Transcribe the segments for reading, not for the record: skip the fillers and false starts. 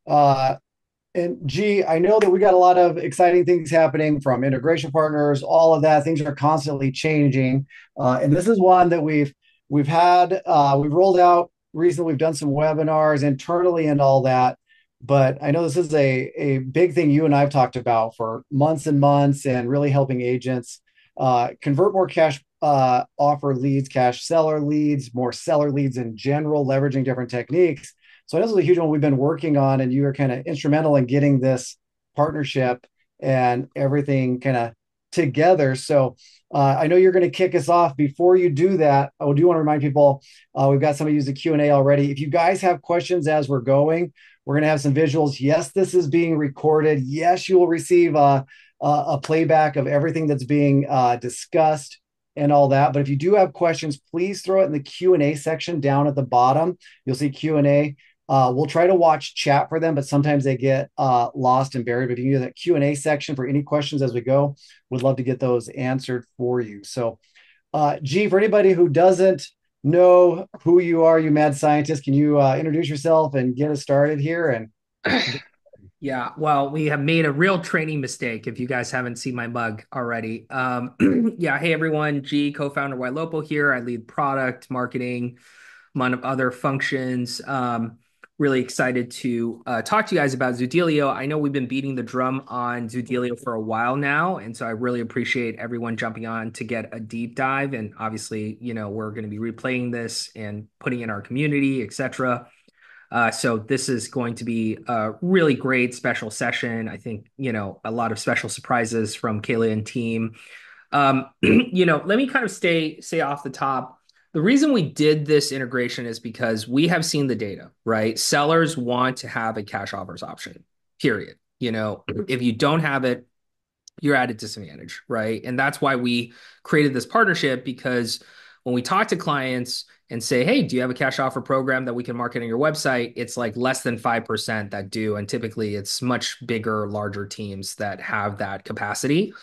Uh, and G, I know that we got a lot of exciting things happening from integration partners, all of that. Things are constantly changing. And this is one that we've rolled out recently. We've done some webinars internally and all that. But I know this is a big thing you and I've talked about for months and months and really helping agents convert more cash offer leads, cash seller leads, more seller leads in general, leveraging different techniques. So this is a huge one we've been working on, and you are kind of instrumental in getting this partnership and everything kind of together. So I know you're going to kick us off. Before you do that, I do want to remind people we've got somebody use the Q&A already. If you guys have questions as we're going, we're going to have some visuals. Yes, this is being recorded. Yes, you will receive a playback of everything that's being discussed and all that. But if you do have questions, please throw it in the Q&A section down at the bottom. You'll see Q&A. We'll try to watch chat for them, but sometimes they get lost and buried. But if you can use that Q&A section for any questions as we go, we'd love to get those answered for you. So, G, for anybody who doesn't know who you are, you mad scientist, can you introduce yourself and get us started here? And Yeah, well, we have made a real training mistake if you guys haven't seen my mug already. Yeah, hey everyone, G, co-founder Ylopo here. I lead product, marketing, among other functions. Really excited to talk to you guys about Zoodealio. I know we've been beating the drum on Zoodealio for a while now, and so I really appreciate everyone jumping on to get a deep dive. And obviously, we're going to be replaying this and putting in our community, etc. So this is going to be a really great special session. I think, a lot of special surprises from Kayla and team. Let me kind of say off the top. The reason we did this integration is because we have seen the data, right? Sellers want to have a cash offers option, period. If you don't have it, you're at a disadvantage, right? And that's why we created this partnership, because when we talk to clients and say, hey, do you have a cash offer program that we can market on your website? It's like less than 5% that do. And typically it's much bigger, larger teams that have that capacity.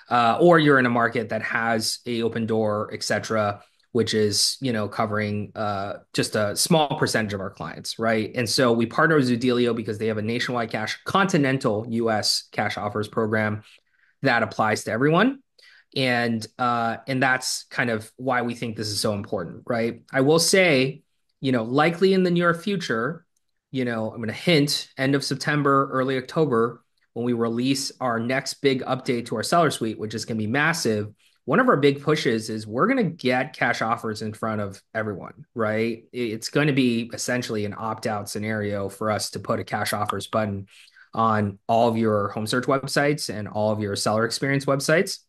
Or you're in a market that has a open door, et cetera, which is, covering just a small percentage of our clients, right? And so we partner with Zoodealio because they have a nationwide continental US cash offers program that applies to everyone. And that's kind of why we think this is so important, right? I will say, likely in the near future, I'm going to hint end of September, early October, when we release our next big update to our seller suite, which is going to be massive. One of our big pushes is we're going to get cash offers in front of everyone, right? It's going to be essentially an opt-out scenario for us to put a cash offers button on all of your home search websites and all of your seller experience websites.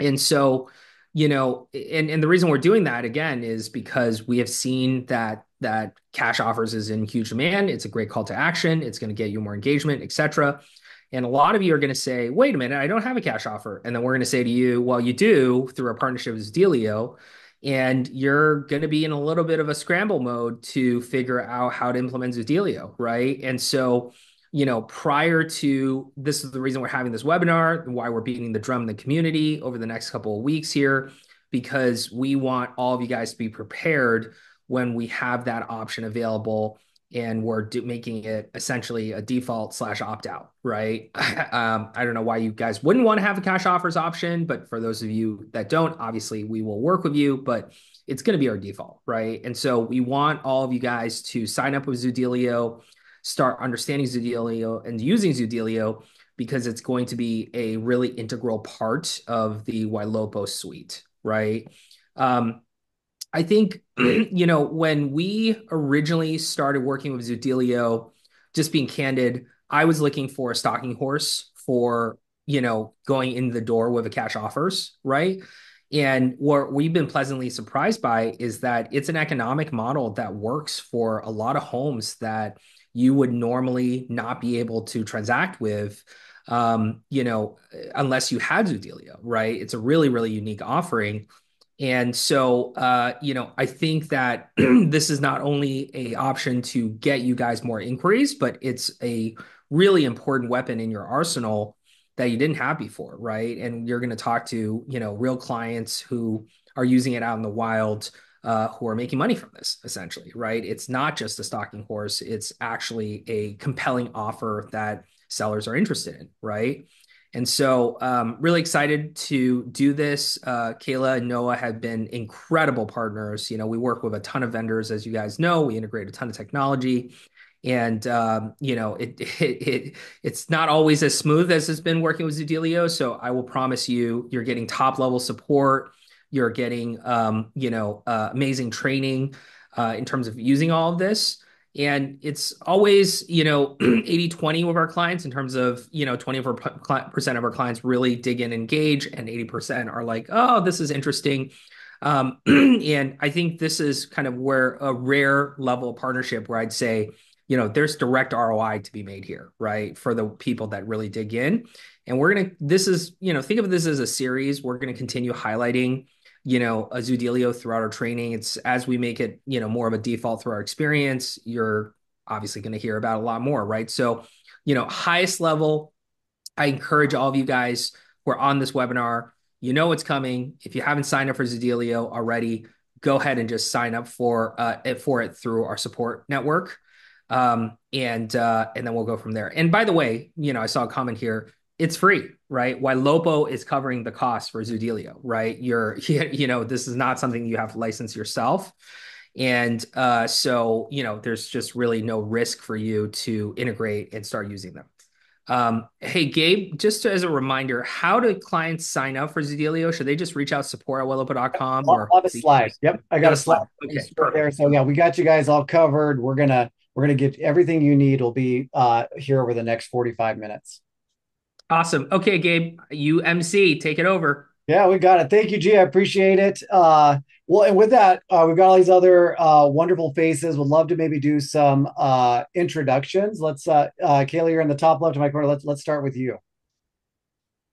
And so, and the reason we're doing that again is because we have seen that cash offers is in huge demand. It's a great call to action. It's going to get you more engagement, et cetera. And a lot of you are going to say, wait a minute, I don't have a cash offer. And then we're going to say to you, well, you do through our partnership with Zoodealio. And you're going to be in a little bit of a scramble mode to figure out how to implement Zoodealio, right? And so, prior to this is the reason we're having this webinar and why we're beating the drum in the community over the next couple of weeks here, because we want all of you guys to be prepared when we have that option available and we're making it essentially a default slash opt out, right? I don't know why you guys wouldn't want to have a cash offers option, but for those of you that don't, obviously we will work with you, but it's going to be our default, right? And so we want all of you guys to sign up with Zoodealio, start understanding Zoodealio and using Zoodealio, because it's going to be a really integral part of the Ylopo suite, right? I think, when we originally started working with Zoodealio, just being candid, I was looking for a stalking horse for, going in the door with a cash offers, right? And what we've been pleasantly surprised by is that it's an economic model that works for a lot of homes that you would normally not be able to transact with, unless you had Zoodealio, right? It's a really, really unique offering. And so, I think that this is not only a option to get you guys more inquiries, but it's a really important weapon in your arsenal that you didn't have before, right? And you're going to talk to, real clients who are using it out in the wild, who are making money from this, essentially, right? It's not just a stalking horse, it's actually a compelling offer that sellers are interested in, right? And so, really excited to do this. Kayla and Noah have been incredible partners. We work with a ton of vendors, as you guys know. We integrate a ton of technology, and it's not always as smooth as it's been working with Zoodealio. So I will promise you, you're getting top level support. You're getting, amazing training in terms of using all of this. And it's always, 80/20 with our clients in terms of, 20% of our clients really dig in, engage, and 80% are like, oh, this is interesting. And I think this is kind of where a rare level of partnership where I'd say, there's direct ROI to be made here, right? For the people that really dig in. And think of this as a series. We're going to continue highlighting a Zoodealio throughout our training. It's as we make it, more of a default through our experience, you're obviously going to hear about a lot more, right? So, highest level, I encourage all of you guys who are on this webinar, what's coming. If you haven't signed up for Zoodealio already, go ahead and just sign up for it through our support network. And then we'll go from there. And by the way, I saw a comment here. It's free, right? Ylopo is covering the cost for Zoodealio, right? This is not something you have to license yourself. And so, there's just really no risk for you to integrate and start using them. Hey, Gabe, just as a reminder, how do clients sign up for Zoodealio? Should they just reach out support at ylopo.com or I'll have a slide. Yep, I got a slide. Okay, Right there. So yeah, we got you guys all covered. We're gonna get everything you need. Will be here over the next 45 minutes. Awesome. Okay, Gabe, you MC, take it over. Yeah, we got it. Thank you, G. I appreciate it. Well, and with that, we've got all these other wonderful faces. Would love to maybe do some introductions. Kayla, you're in the top left of my corner. Let's start with you.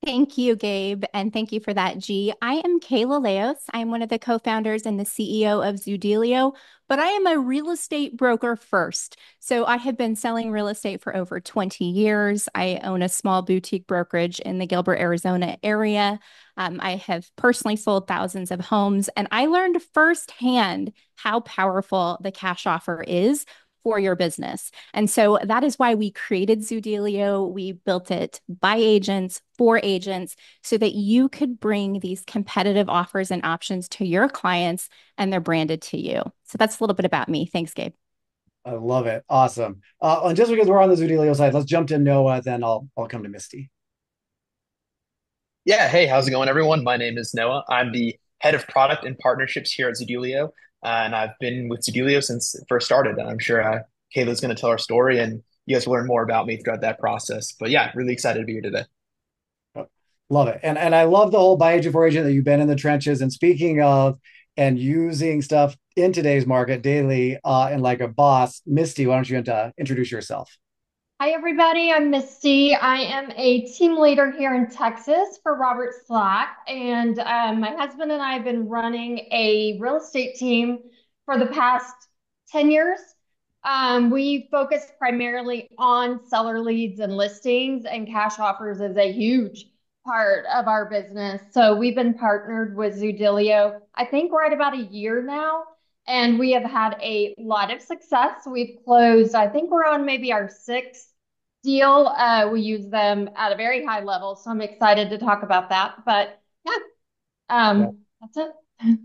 Thank you, Gabe, and thank you for that, G. I am Kayla Leos. I'm one of the co-founders and the CEO of Zoodealio, but I am a real estate broker first. So I have been selling real estate for over 20 years. I own a small boutique brokerage in the Gilbert, Arizona area. I have personally sold thousands of homes, and I learned firsthand how powerful the cash offer is for your business. And so that is why we created Zoodealio. We built it by agents, for agents, so that you could bring these competitive offers and options to your clients and they're branded to you. So that's a little bit about me. Thanks, Gabe. I love it. Awesome. And just because we're on the Zoodealio side, let's jump to Noah. Then I'll come to Misty. Yeah, hey, how's it going, everyone? My name is Noah. I'm the head of product and partnerships here at Zoodealio, and I've been with Zoodealio since it first started. And I'm sure Kayla's going to tell our story, and you guys will learn more about me throughout that process. But yeah, really excited to be here today. Love it. And I love the whole by agent for agent that you've been in the trenches. And speaking of and using stuff in today's market daily and like a boss, Misty, why don't you introduce yourself? Hi, everybody. I'm Misty. I am a team leader here in Texas for Robert Slack. And my husband and I have been running a real estate team for the past 10 years. We focus primarily on seller leads and listings, and cash offers is a huge part of our business. So we've been partnered with Zoodealio, I think right about a year now. And we have had a lot of success. We've closed, I think we're on maybe our sixth deal. We use them at a very high level. So I'm excited to talk about that. But yeah, that's it.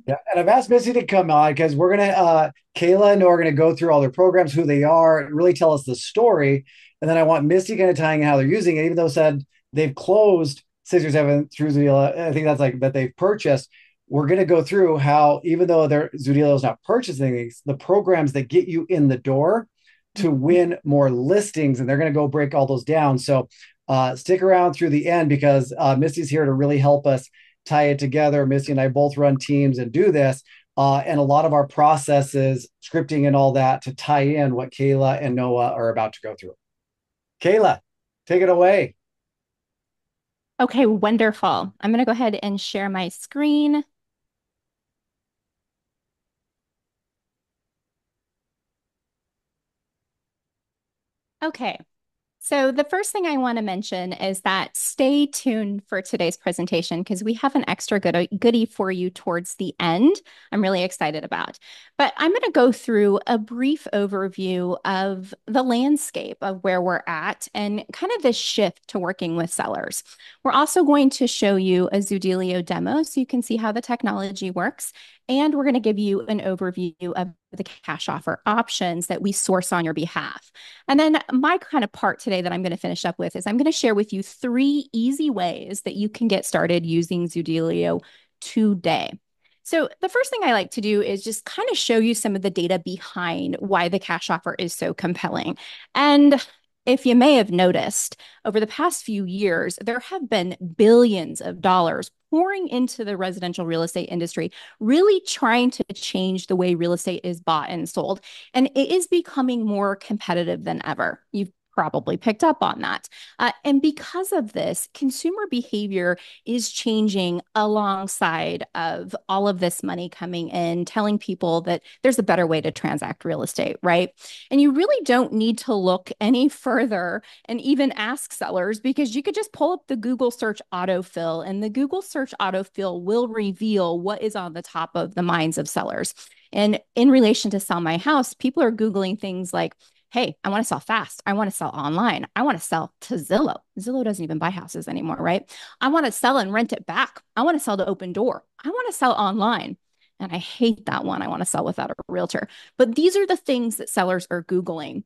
Yeah, and I've asked Missy to come on because we're gonna Kayla and Noah are gonna go through all their programs, who they are, and really tell us the story. And then I want Misty kind of tying how they're using it, even though said they've closed 6 or 7 through Zoodealio. I think that's like that they've purchased. We're gonna go through how, even though their Zoodealio is not purchasing these, the programs that get you in the door to win more listings, and they're gonna go break all those down. So stick around through the end because Misty's here to really help us tie it together. Missy and I both run teams and do this. And a lot of our processes, scripting and all that to tie in what Kayla and Noah are about to go through. Kayla, take it away. Okay, wonderful. I'm going to go ahead and share my screen. Okay. So the first thing I want to mention is that stay tuned for today's presentation because we have an extra goodie for you towards the end. I'm really excited about. But I'm going to go through a brief overview of the landscape of where we're at and kind of this shift to working with sellers. We're also going to show you a Zoodealio demo so you can see how the technology works. And we're going to give you an overview of the cash offer options that we source on your behalf. And then my kind of part today that I'm going to finish up with is I'm going to share with you 3 easy ways that you can get started using Zoodealio today. So the first thing I like to do is just kind of show you some of the data behind why the cash offer is so compelling. And if you may have noticed, over the past few years, there have been billions of dollars pouring into the residential real estate industry, really trying to change the way real estate is bought and sold. And it is becoming more competitive than ever. You've probably picked up on that. And because of this, consumer behavior is changing alongside of all of this money coming in, telling people that there's a better way to transact real estate, right? And you really don't need to look any further and even ask sellers because you could just pull up the Google search autofill and the Google search autofill will reveal what is on the top of the minds of sellers. And in relation to sell my house, people are Googling things like, hey, I want to sell fast. I want to sell online. I want to sell to Zillow. Zillow doesn't even buy houses anymore, right? I want to sell and rent it back. I want to sell to Open Door. I want to sell online. And I hate that one. I want to sell without a realtor. But these are the things that sellers are Googling.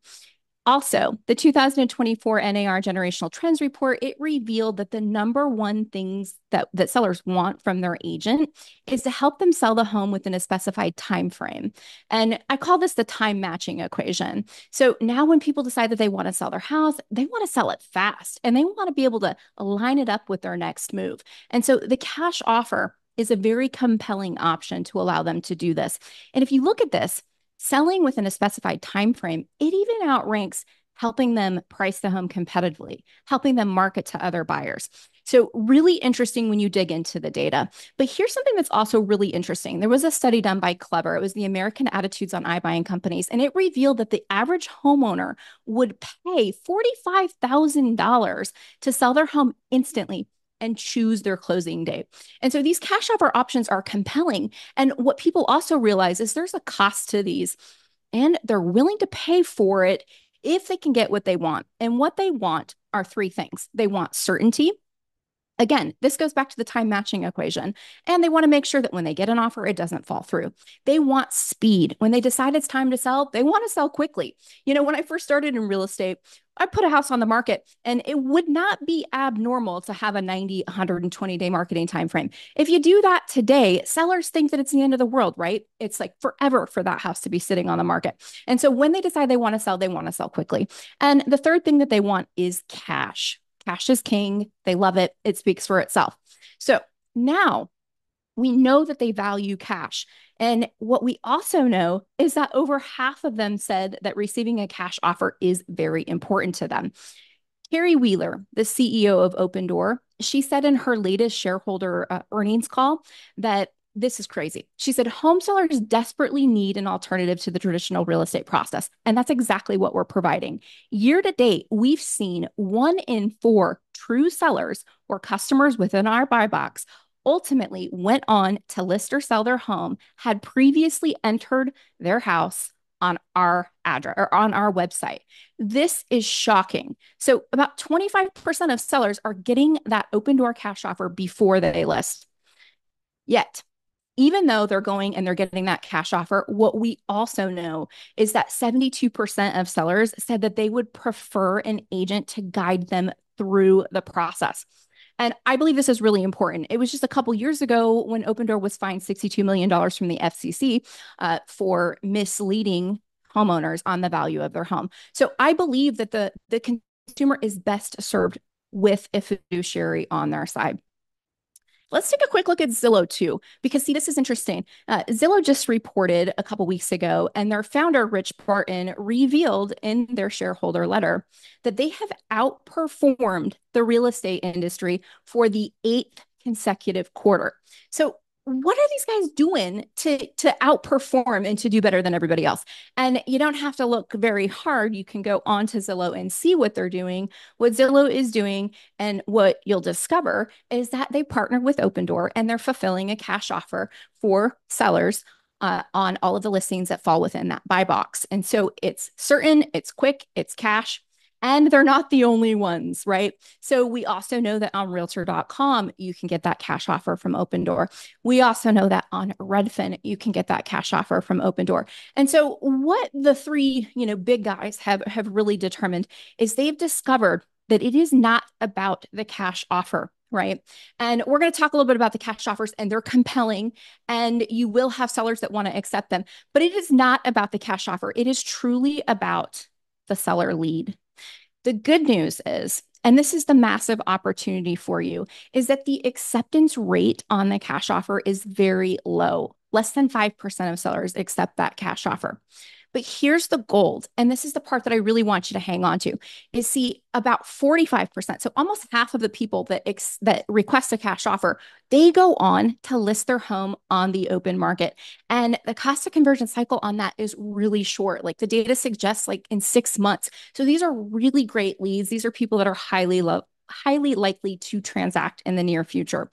Also, the 2024 NAR Generational Trends Report, it revealed that the number one things that sellers want from their agent is to help them sell the home within a specified time frame. And I call this the time matching equation. So now when people decide that they want to sell their house, they want to sell it fast and they want to be able to line it up with their next move. And so the cash offer is a very compelling option to allow them to do this. And if you look at this, selling within a specified time frame, it even outranks helping them price the home competitively, helping them market to other buyers. So really interesting when you dig into the data. But here's something that's also really interesting. There was a study done by Clever. It was the American Attitudes on iBuying Companies, and it revealed that the average homeowner would pay $45,000 to sell their home instantly and choose their closing date. And so these cash offer options are compelling. And what people also realize is there's a cost to these, and they're willing to pay for it if they can get what they want. And what they want are 3 things. They want certainty. Again, this goes back to the time matching equation. And they want to make sure that when they get an offer, it doesn't fall through. They want speed. When they decide it's time to sell, they want to sell quickly. You know, when I first started in real estate, I put a house on the market and it would not be abnormal to have a 90, 120-day marketing time frame. If you do that today, sellers think that it's the end of the world, right? It's like forever for that house to be sitting on the market. And so when they decide they want to sell quickly. And the third thing that they want is cash. Cash is king. They love it. It speaks for itself. So now we know that they value cash. And what we also know is that over half of them said that receiving a cash offer is very important to them. Carrie Wheeler, the CEO of Open Door, she said in her latest shareholder earnings call that this is crazy. She said, home sellers desperately need an alternative to the traditional real estate process. And that's exactly what we're providing. Year to date, we've seen 1 in 4 true sellers or customers within our buy box ultimately went on to list or sell their home, had previously entered their house on our address or on our website. This is shocking. So about 25% of sellers are getting that Open Door cash offer before they list. Yet, even though they're going and they're getting that cash offer, what we also know is that 72% of sellers said that they would prefer an agent to guide them through the process. And I believe this is really important. It was just a couple years ago when Open Door was fined $62 million from the FCC for misleading homeowners on the value of their home. So I believe that the consumer is best served with a fiduciary on their side. Let's take a quick look at Zillow too, because see, this is interesting. Zillow just reported a couple weeks ago, and their founder, Rich Barton, revealed in their shareholder letter that they have outperformed the real estate industry for the 8th consecutive quarter. So what are these guys doing to outperform and to do better than everybody else? And you don't have to look very hard. You can go on to Zillow and see what they're doing, what Zillow is doing, and what you'll discover is that they partner with Opendoor and they're fulfilling a cash offer for sellers on all of the listings that fall within that buy box. And so it's certain, it's quick, it's cash, and they're not the only ones, right? So we also know that on realtor.com, you can get that cash offer from Opendoor. We also know that on Redfin, you can get that cash offer from Opendoor. And so what the three, big guys have really determined is they've discovered that it is not about the cash offer. Right. And we're going to talk a little bit about the cash offers, and they're compelling, and you will have sellers that want to accept them. But it is not about the cash offer. It is truly about the seller lead. The good news is, and this is the massive opportunity for you, is that the acceptance rate on the cash offer is very low. Less than 5% of sellers accept that cash offer. But here's the gold, and this is the part that I really want you to hang on to, is see about 45%. So almost half of the people that request a cash offer, they go on to list their home on the open market. And the cost of conversion cycle on that is really short. Like the data suggests like in 6 months. So these are really great leads. These are people that are highly likely to transact in the near future.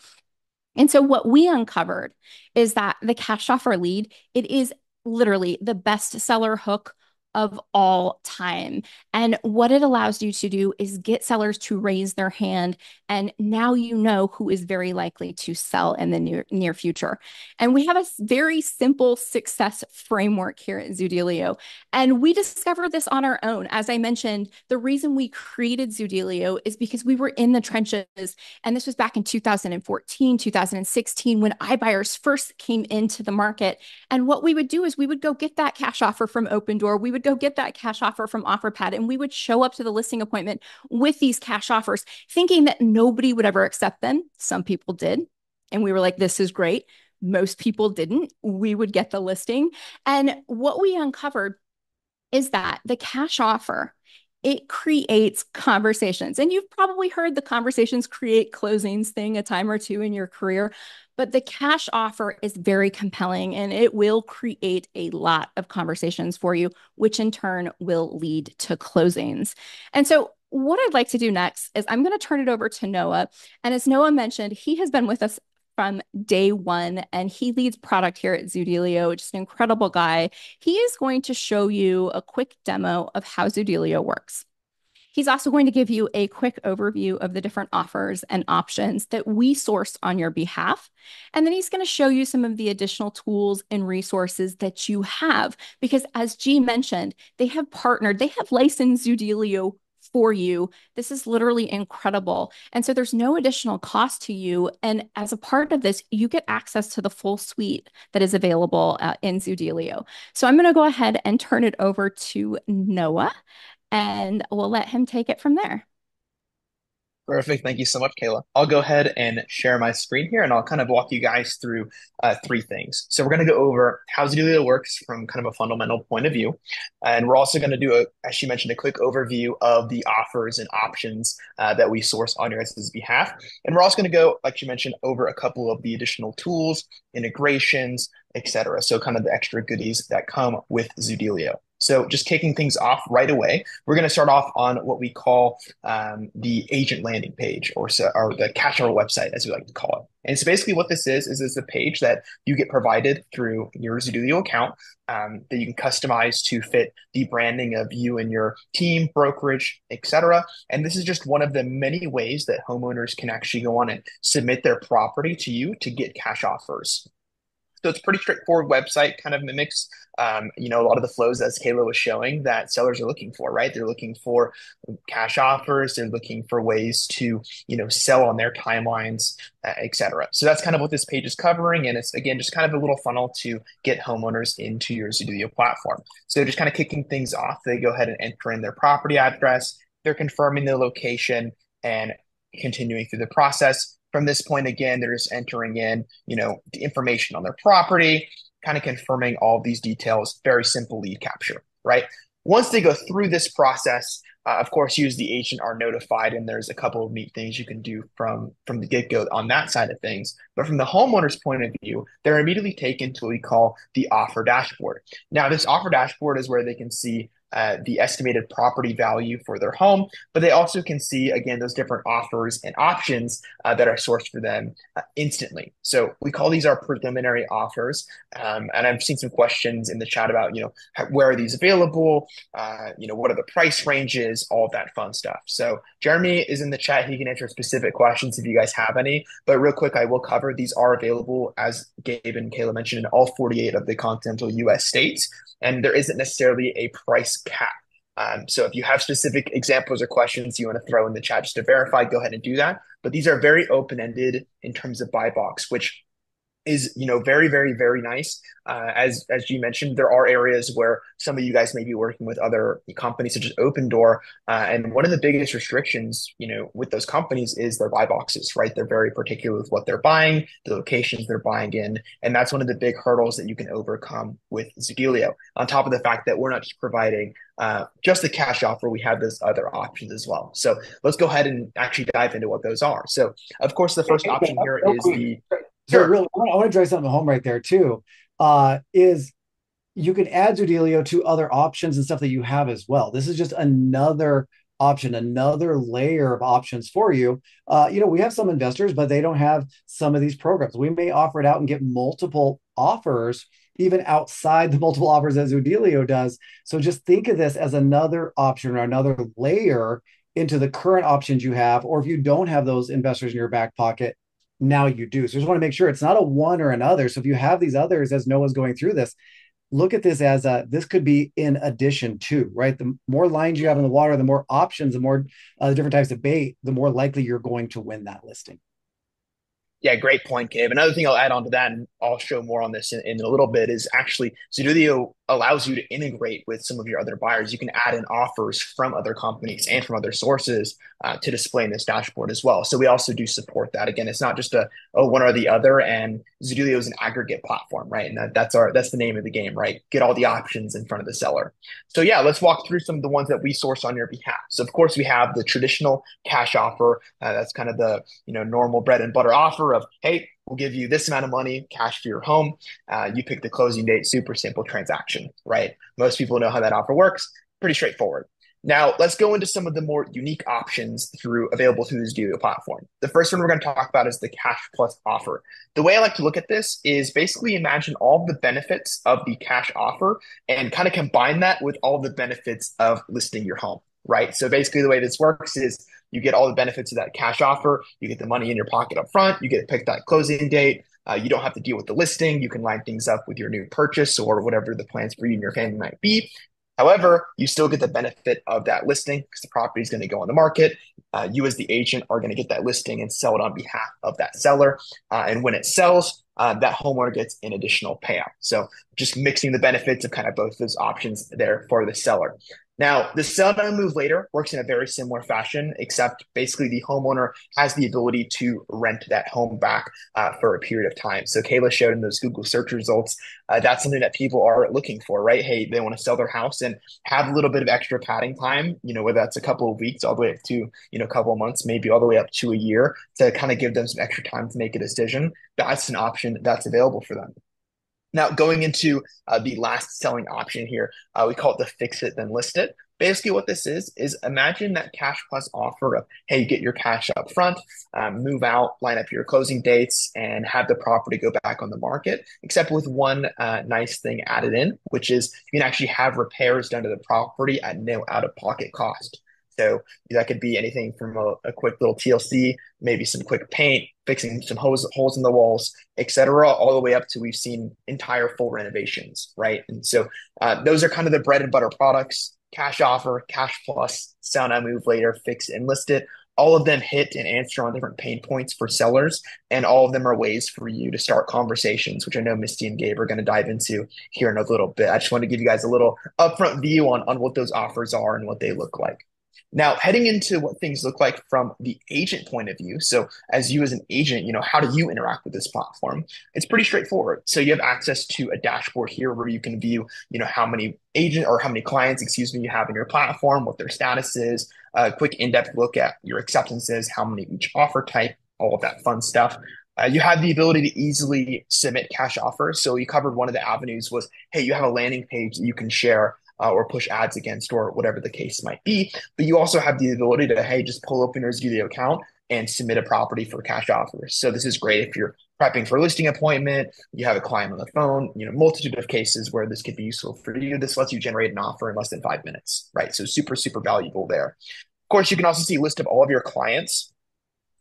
And so what we uncovered is that the cash offer lead, it is literally the best seller hook of all time. And what it allows you to do is get sellers to raise their hand. And now you know who is very likely to sell in the near future. And we have a very simple success framework here at Zoodealio. And we discovered this on our own. As I mentioned, the reason we created Zoodealio is because we were in the trenches. And this was back in 2014, 2016, when iBuyers first came into the market. And what we would do is we would go get that cash offer from Opendoor. We would go get that cash offer from OfferPad, and we would show up to the listing appointment with these cash offers, thinking that nobody would ever accept them. Some people did. And we were like, this is great. Most people didn't. We would get the listing. And what we uncovered is that the cash offer, it creates conversations. And you've probably heard the conversations create closings thing a time or two in your career. But the cash offer is very compelling, and it will create a lot of conversations for you, which in turn will lead to closings. And so what I'd like to do next is I'm going to turn it over to Noah. And as Noah mentioned, he has been with us from day one, and he leads product here at Zoodealio, just an incredible guy. He is going to show you a quick demo of how Zoodealio works. He's also going to give you a quick overview of the different offers and options that we source on your behalf. And then he's going to show you some of the additional tools and resources that you have, because as G mentioned, they have partnered, they have licensed Zoodealio for you. This is literally incredible. And so there's no additional cost to you. And as a part of this, you get access to the full suite that is available in Zoodealio. So I'm going to go ahead and turn it over to Noah, and we'll let him take it from there. Perfect. Thank you so much, Kayla. I'll go ahead and share my screen here, and I'll kind of walk you guys through three things. So we're going to go over how Zoodealio works from kind of a fundamental point of view. And we're also going to do, as she mentioned, a quick overview of the offers and options that we source on your guys' behalf. And we're also going to go, like she mentioned, over a couple of the additional tools, integrations, etc. So kind of the extra goodies that come with Zoodealio. So just kicking things off right away, we're going to start off on what we call the agent landing page, or the cash offer website, as we like to call it. And so basically what this is a page that you get provided through your Zoodealio account that you can customize to fit the branding of you and your team, brokerage, etc. And this is just one of the many ways that homeowners can actually go on and submit their property to you to get cash offers. So it's a pretty straightforward website, kind of mimics, a lot of the flows as Kayla was showing that sellers are looking for, right? They're looking for cash offers. They're looking for ways to, sell on their timelines, et cetera. So that's kind of what this page is covering. And it's, again, just kind of a little funnel to get homeowners into your Zoodealio platform. So just kind of kicking things off, they go ahead and enter in their property address. They're confirming the location and continuing through the process. From this point, again, they're just entering in, the information on their property, kind of confirming all of these details. Very simple lead capture, right? Once they go through this process, Of course, you as the agent are notified, and there's a couple of neat things you can do from the get-go on that side of things. But from the homeowner's point of view, they're immediately taken to what we call the offer dashboard. Now, this offer dashboard is where they can see the estimated property value for their home, but they also can see, again, those different offers and options that are sourced for them instantly. So we call these our preliminary offers. And I've seen some questions in the chat about, where are these available? What are the price ranges? All of that fun stuff. So Jeremy is in the chat. He can answer specific questions if you guys have any. But real quick, I will cover these are available, as Gabe and Kayla mentioned, in all 48 of the continental US states. And there isn't necessarily a price cap. So if you have specific examples or questions you want to throw in the chat just to verify, go ahead and do that. But these are very open-ended in terms of buy box, which is very, very, very nice. As G mentioned, there are areas where some of you guys may be working with other companies such as Open Door, and one of the biggest restrictions with those companies is their buy boxes, right? They're very particular with what they're buying, the locations they're buying in, and that's one of the big hurdles that you can overcome with Zoodealio. On top of the fact that we're not just providing just the cash offer, we have those other options as well. So let's go ahead and actually dive into what those are. So of course, the first option here is the Sure. Really, I want to drive something home right there too. Is you can add Zoodealio to other options and stuff that you have as well. This is just another option, another layer of options for you. We have some investors, but they don't have some of these programs. We may offer it out and get multiple offers, even outside the multiple offers that Zoodealio does. So just think of this as another option or another layer into the current options you have, or if you don't have those investors in your back pocket, now you do. So I just want to make sure it's not a one or another. So if you have these others, as Noah's going through this, look at this as this could be in addition to, right? The more lines you have in the water, the more options, the more the different types of bait, the more likely you're going to win that listing. Yeah, great point, Gabe. Another thing I'll add on to that, and I'll show more on this in a little bit, is actually Zoodealio allows you to integrate with some of your other buyers. You can add in offers from other companies and from other sources to display in this dashboard as well. So we also do support that. Again, it's not just a one or the other. And Zoodealio is an aggregate platform, right? And that's the name of the game, right? Get all the options in front of the seller. So yeah, let's walk through some of the ones that we source on your behalf. So of course we have the traditional cash offer. That's kind of the normal bread and butter offer of, hey, we'll give you this amount of money, cash for your home. You pick the closing date, super simple transaction, right? Most people know how that offer works. Pretty straightforward. Now, let's go into some of the more unique options available through the Zoodealio platform. The first one we're going to talk about is the Cash Plus offer. The way I like to look at this is basically imagine all the benefits of the cash offer and kind of combine that with all the benefits of listing your home, right? So basically the way this works is you get all the benefits of that cash offer. You get the money in your pocket up front. You get to pick that closing date. You don't have to deal with the listing. You can line things up with your new purchase or whatever the plans for you and your family might be. However, you still get the benefit of that listing because the property is going to go on the market. You as the agent are going to get that listing and sell it on behalf of that seller. And when it sells, that homeowner gets an additional payout. So just mixing the benefits of kind of both those options there for the seller. Now, the sell now move later works in a very similar fashion, except basically the homeowner has the ability to rent that home back for a period of time. So Kayla showed in those Google search results, that's something that people are looking for, right? Hey, they want to sell their house and have a little bit of extra padding time, whether that's a couple of weeks all the way up to, a couple of months, maybe all the way up to a year to kind of give them some extra time to make a decision. That's an option that's available for them. Now, going into the last selling option here, we call it the fix it, then list it. Basically, what this is imagine that cash plus offer of, hey, you get your cash up front, move out, line up your closing dates, and have the property go back on the market, except with one nice thing added in, which is you can actually have repairs done to the property at no out-of-pocket cost. So that could be anything from a quick little TLC, maybe some quick paint, fixing some holes in the walls, etc., all the way up to we've seen entire full renovations, right? And so those are kind of the bread and butter products: cash offer, cash plus, sell now, move later, fix and list it. All of them hit and answer on different pain points for sellers, and all of them are ways for you to start conversations, which I know Misty and Gabe are going to dive into here in a little bit. I just want to give you guys a little upfront view on what those offers are and what they look like. Now, heading into what things look like from the agent point of view. So, as you as an agent, how do you interact with this platform? It's pretty straightforward. So, you have access to a dashboard here where you can view, how many agent or how many clients, excuse me, you have in your platform, what their status is, a quick in-depth look at your acceptances, how many each offer type, all of that fun stuff. You have the ability to easily submit cash offers. So, you covered one of the avenues was, hey, you have a landing page that you can share or push ads against, or whatever the case might be. But you also have the ability to, hey, just pull open your Zoodealio account and submit a property for cash offers. So this is great if you're prepping for a listing appointment, you have a client on the phone, multitude of cases where this could be useful for you. This lets you generate an offer in less than 5 minutes, right? So super, super valuable there. Of course, you can also see a list of all of your clients.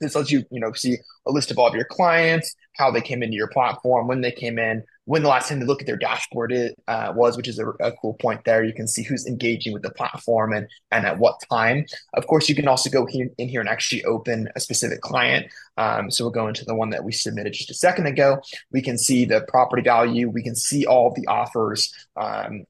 This lets you, see a list of all of your clients, how they came into your platform, when they came in, when the last time they looked at their dashboard was, which is a cool point there. You can see who's engaging with the platform and at what time. Of course, you can also go in here and actually open a specific client. So we'll go into the one that we submitted just a second ago. We can see the property value. We can see all of the offers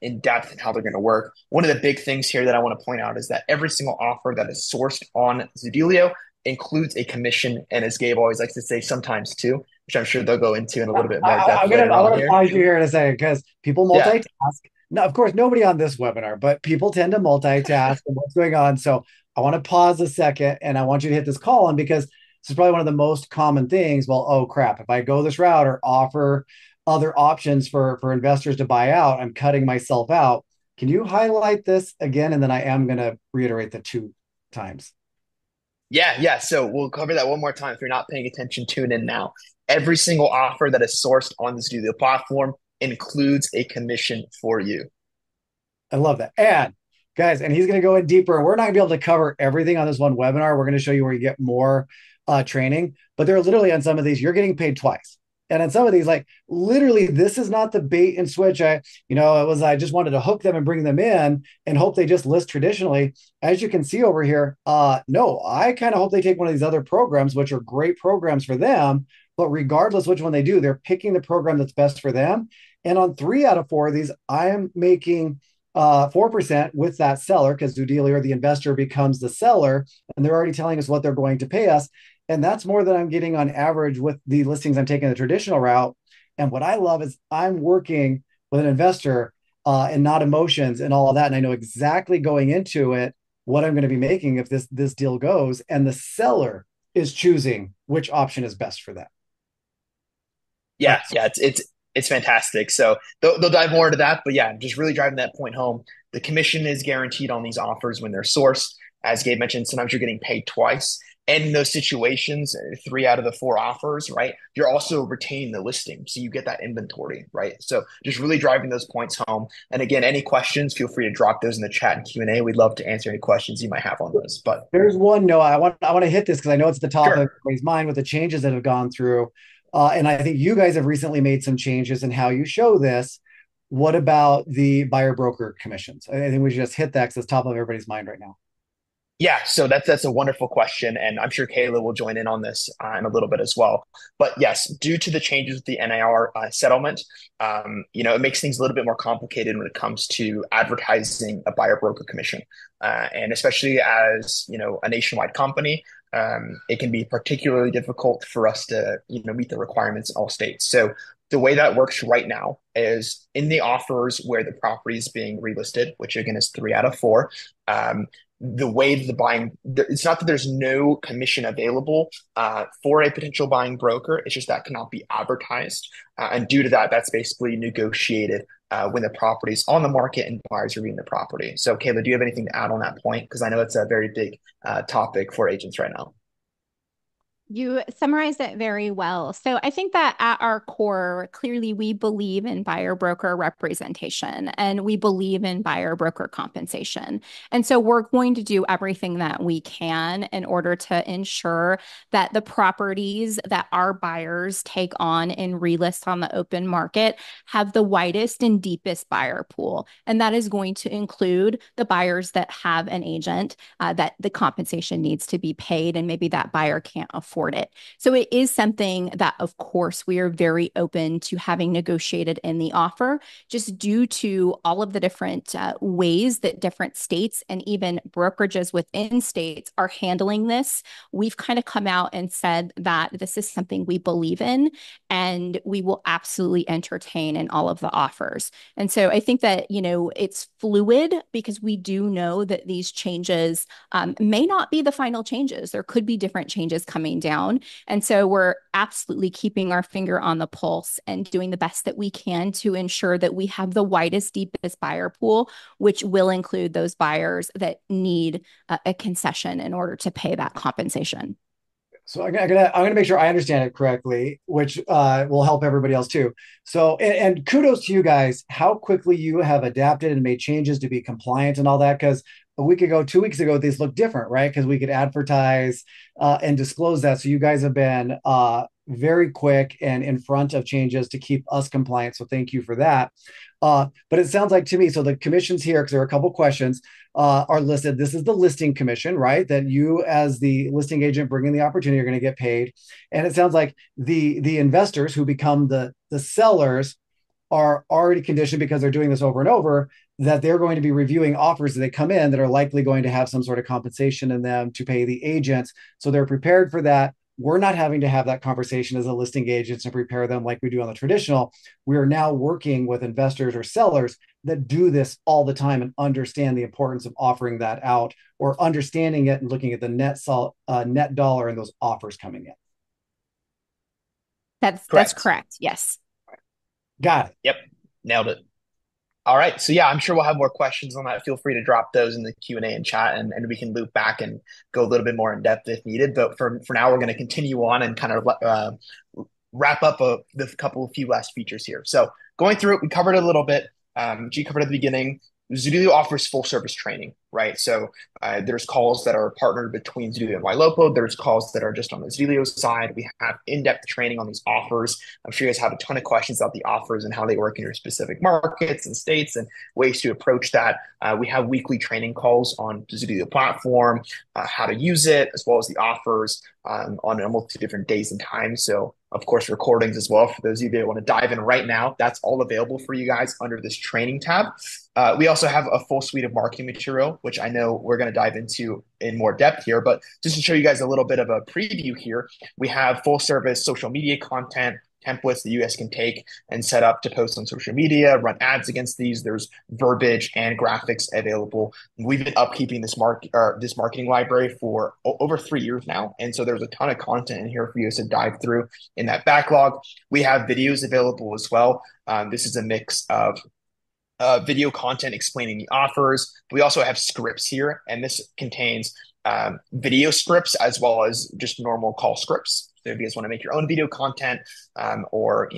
in depth and how they're going to work. One of the big things here that I want to point out is that every single offer that is sourced on Zoodealio includes a commission, and as Gabe always likes to say, sometimes two, which I'm sure they'll go into in a little bit more depth later I'm on gonna here. pause you here in a second because people Yeah. multitask. Now, of course, nobody on this webinar, but people tend to multitask and what's going on. So I want to pause a second and I want you to hit this call on because this is probably one of the most common things. Well, oh crap, if I go this route or offer other options for investors to buy out, I'm cutting myself out. Can you highlight this again? And then I am going to reiterate the 2 times. Yeah. So we'll cover that one more time. If you're not paying attention, tune in now. Every single offer that is sourced on the Zoodealio platform includes a commission for you. I love that. And guys, and he's going to go in deeper. We're not going to be able to cover everything on this one webinar. We're going to show you where you get more training, but they're literally on some of these, you're getting paid twice. And on some of these, like literally, this is not the bait and switch. I just wanted to hook them and bring them in and hope they just list traditionally. As you can see over here, no, I kind of hope they take one of these other programs, which are great programs for them. But regardless which one they do, they're picking the program that's best for them. And on 3 out of 4 of these, I am making 4% with that seller because Zoodealio or the investor becomes the seller, and they're already telling us what they're going to pay us. And that's more than I'm getting on average with the listings I'm taking the traditional route. And what I love is I'm working with an investor and not emotions and all of that. And I know exactly going into it what I'm going to be making if this deal goes. And the seller is choosing which option is best for them. Yeah, it's fantastic. So they'll dive more into that, but yeah, just really driving that point home. The commission is guaranteed on these offers when they're sourced. As Gabe mentioned, sometimes you're getting paid twice. And in those situations, 3 out of the 4 offers, right, you're also retaining the listing. So you get that inventory, right? So just really driving those points home. And again, any questions, feel free to drop those in the chat and Q&A. We'd love to answer any questions you might have on those. But there's one, Noah, I want to hit this because I know it's the top Sure. of everybody's mind with the changes that have gone through. And I think you guys have recently made some changes in how you show this. What about the buyer broker commissions? I think we should just hit that because it's top of everybody's mind right now. Yeah, so that's a wonderful question, and I'm sure Kayla will join in on this in a little bit as well. But yes, due to the changes with the NAR settlement, it makes things a little bit more complicated when it comes to advertising a buyer broker commission, and especially as a nationwide company, it can be particularly difficult for us to meet the requirements in all states. So the way that works right now is in the offers where the property is being relisted, which again is 3 out of 4. The way the buying, it's not that there's no commission available for a potential buying broker. It's just that cannot be advertised. And due to that, that's basically negotiated when the property's on the market and buyers are reading the property. So Kayla, do you have anything to add on that point? Because I know it's a very big topic for agents right now. You summarized it very well. So I think that at our core, clearly we believe in buyer broker representation and we believe in buyer broker compensation. And so we're going to do everything that we can in order to ensure that the properties that our buyers take on and relist on the open market have the widest and deepest buyer pool. And that is going to include the buyers that have an agent that the compensation needs to be paid and maybe that buyer can't afford afford it. So it is something that, of course, we are very open to having negotiated in the offer, just due to all of the different ways that different states and even brokerages within states are handling this. We've kind of come out and said that this is something we believe in and we will absolutely entertain in all of the offers. And so I think that, it's fluid because we do know that these changes may not be the final changes. There could be different changes coming down. And so we're absolutely keeping our finger on the pulse and doing the best that we can to ensure that we have the widest, deepest buyer pool, which will include those buyers that need a concession in order to pay that compensation. So I'm gonna make sure I understand it correctly, which will help everybody else too. So and kudos to you guys, how quickly you have adapted and made changes to be compliant and all that. Because a week ago, 2 weeks ago, these looked different, right? Because we could advertise and disclose that. So you guys have been very quick and in front of changes to keep us compliant. So thank you for that. But it sounds like to me, so the commissions here, because there are a couple questions, are listed. This is the listing commission, right? That you, as the listing agent bringing the opportunity, are going to get paid. And it sounds like the investors who become the sellers are already conditioned, because they're doing this over and over, that they're going to be reviewing offers that they come in that are likely going to have some sort of compensation in them to pay the agents. So they're prepared for that. We're not having to have that conversation as a listing agent to prepare them like we do on the traditional. We are now working with investors or sellers that do this all the time and understand the importance of offering that out, or understanding it and looking at the net dollar and those offers coming in. That's correct. Yes. Got it. Yep. Nailed it. All right. So yeah, I'm sure we'll have more questions on that. Feel free to drop those in the Q&A and chat, and we can loop back and go a little bit more in depth if needed. But for now, we're going to continue on and kind of wrap up the few last features here. So going through it, we covered it a little bit. G covered at the beginning. Zoodealio offers full service training, right? So there's calls that are partnered between Zoodealio and Ylopo. There's calls that are just on the Zoodealio side. We have in-depth training on these offers. I'm sure you guys have a ton of questions about the offers and how they work in your specific markets and states and ways to approach that. We have weekly training calls on the Zoodealio platform, how to use it, as well as the offers on a multi different days and times. So of course, recordings as well. For those of you that want to dive in right now, that's all available for you guys under this training tab. We also have a full suite of marketing material, which I know we're going to dive into in more depth here. But just to show you guys a little bit of a preview here, we have full service social media content templates that you guys can take and set up to post on social media, run ads against these. There's verbiage and graphics available. We've been upkeeping this marketing library for over 3 years now. And so there's a ton of content in here for you guys to dive through in that backlog. We have videos available as well. This is a mix of video content explaining the offers. We also have scripts here, and this contains video scripts as well as just normal call scripts. So if you guys want to make your own video content or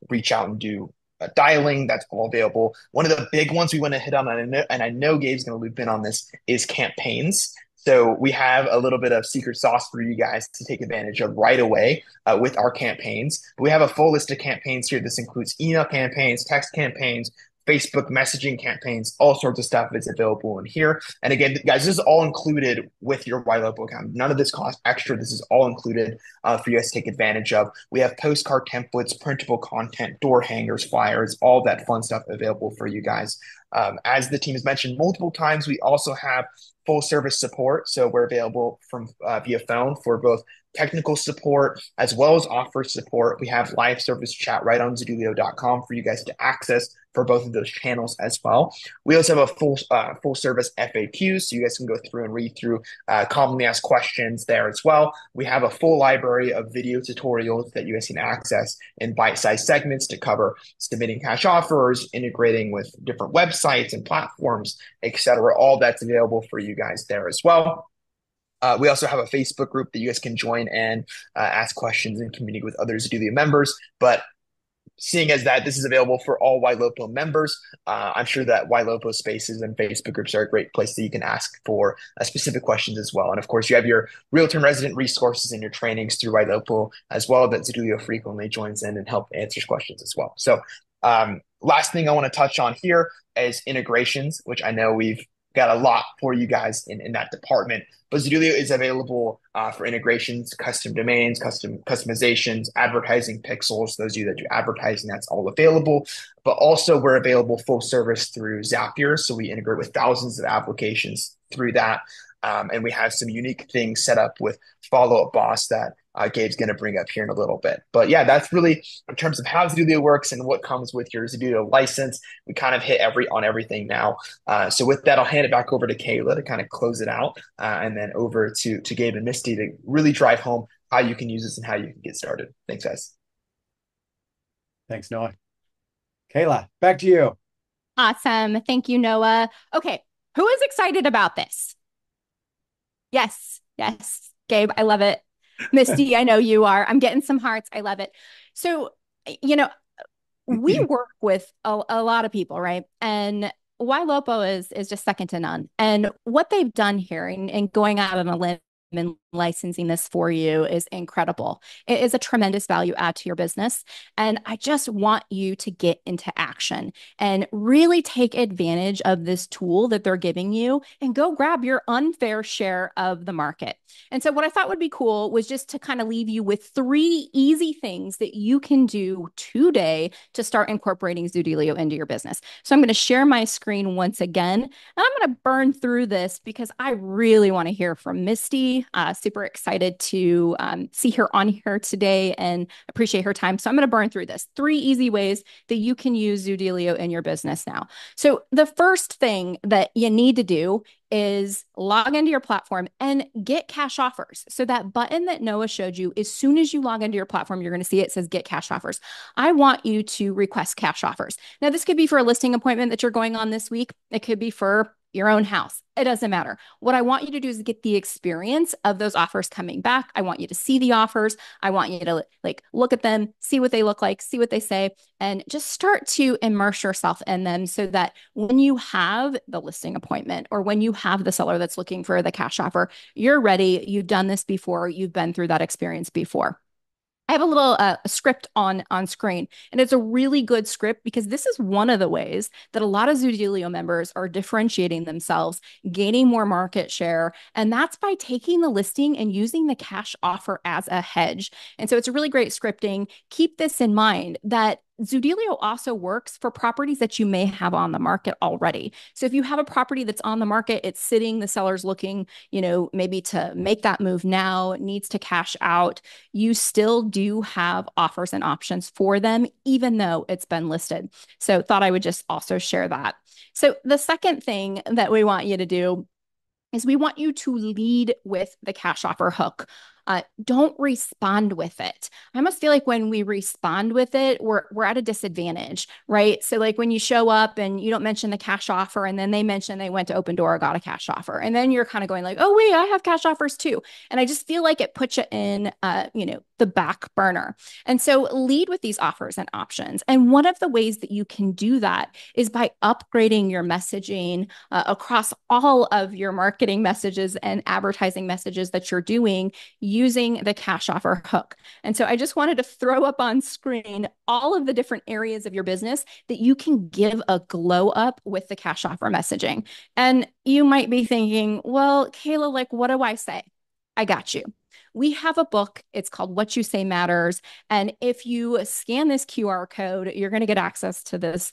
reach out and do dialing, that's all available. One of the big ones we want to hit on, and I know Gabe's going to loop in on this, is campaigns. So we have a little bit of secret sauce for you guys to take advantage of right away with our campaigns. We have a full list of campaigns here. This includes email campaigns, text campaigns, Facebook messaging campaigns, all sorts of stuff that's available in here. And again, guys, this is all included with your Ylopo account. None of this costs extra. This is all included for you guys to take advantage of. We have postcard templates, printable content, door hangers, flyers, all that fun stuff available for you guys. As the team has mentioned multiple times, we also have full service support. So we're available from via phone for both technical support as well as offer support. We have live service chat right on Zoodealio.com for you guys to access for both of those channels as well. We also have a full service FAQs, so you guys can go through and read through commonly asked questions there as well. We have a full library of video tutorials that you guys can access in bite-sized segments to cover submitting cash offers, integrating with different websites and platforms, etc. All that's available for you guys there as well. We also have a Facebook group that you guys can join and ask questions and communicate with other Zoodealio members. But seeing as that this is available for all Ylopo members, I'm sure that Ylopo spaces and Facebook groups are a great place that you can ask for specific questions as well. And of course, you have your real-time resident resources and your trainings through Ylopo as well that Zoodealio frequently joins in and help answers questions as well. So last thing I want to touch on here is integrations, which I know we've got a lot for you guys in that department. But Zoodealio is available for integrations, custom domains, customizations, advertising pixels. Those of you that do advertising, that's all available. But also we're available full service through Zapier. So we integrate with thousands of applications through that. And we have some unique things set up with Follow Up Boss that Gabe's going to bring up here in a little bit. But yeah, that's really in terms of how Zoodealio works and what comes with your Zoodealio license. We kind of hit on everything now. So with that, I'll hand it back over to Kayla to kind of close it out, and then over to Gabe and Misty to really drive home how you can use this and how you can get started. Thanks, guys. Thanks, Noah. Kayla, back to you. Awesome. Thank you, Noah. Okay, who is excited about this? Yes, Gabe, I love it. Misty, I know you are. I'm getting some hearts. I love it. So, we work with a lot of people, right? And Ylopo is just second to none. And what they've done here and going out on a limb and licensing this for you is incredible. It is a tremendous value add to your business. And I just want you to get into action and really take advantage of this tool that they're giving you and go grab your unfair share of the market. And so what I thought would be cool was just to kind of leave you with 3 easy things that you can do today to start incorporating Zoodealio into your business. So I'm going to share my screen once again, and I'm going to burn through this because I really want to hear from Misty. Super excited to see her on here today and appreciate her time. So I'm going to burn through this. 3 easy ways that you can use Zoodealio in your business now. So the first thing that you need to do is log into your platform and get cash offers. So that button that Noah showed you, as soon as you log into your platform, you're going to see it says get cash offers. I want you to request cash offers. Now, this could be for a listing appointment that you're going on this week. It could be for your own house. It doesn't matter. What I want you to do is get the experience of those offers coming back. I want you to see the offers. I want you to look at them, see what they look like, see what they say, and just start to immerse yourself in them so that when you have the listing appointment or when you have the seller that's looking for the cash offer, you're ready. You've done this before. You've been through that experience before. I have a little script on screen, and it's a really good script because this is one of the ways that a lot of Zoodealio members are differentiating themselves, gaining more market share, and that's by taking the listing and using the cash offer as a hedge. And so it's a really great scripting. Keep this in mind that Zoodealio also works for properties that you may have on the market already. So if you have a property that's on the market, it's sitting, the seller's looking, maybe to make that move now, needs to cash out, you still do have offers and options for them, even though it's been listed. So thought I would just also share that. So the second thing that we want you to do is we want you to lead with the cash offer hook. Don't respond with it. I almost feel like when we respond with it, we're at a disadvantage, right? So like when you show up and you don't mention the cash offer, and then they mention they went to Open Door, got a cash offer, and then you're kind of going like, oh wait, I have cash offers too. And I just feel like it puts you in, the back burner. And so lead with these offers and options. And one of the ways that you can do that is by upgrading your messaging across all of your marketing messages and advertising messages that you're doing using the cash offer hook. And so I just wanted to throw up on screen all of the different areas of your business that you can give a glow up with the cash offer messaging. And you might be thinking, well, Kayla, what do I say? I got you. We have a book. It's called What You Say Matters. And if you scan this QR code, you're going to get access to this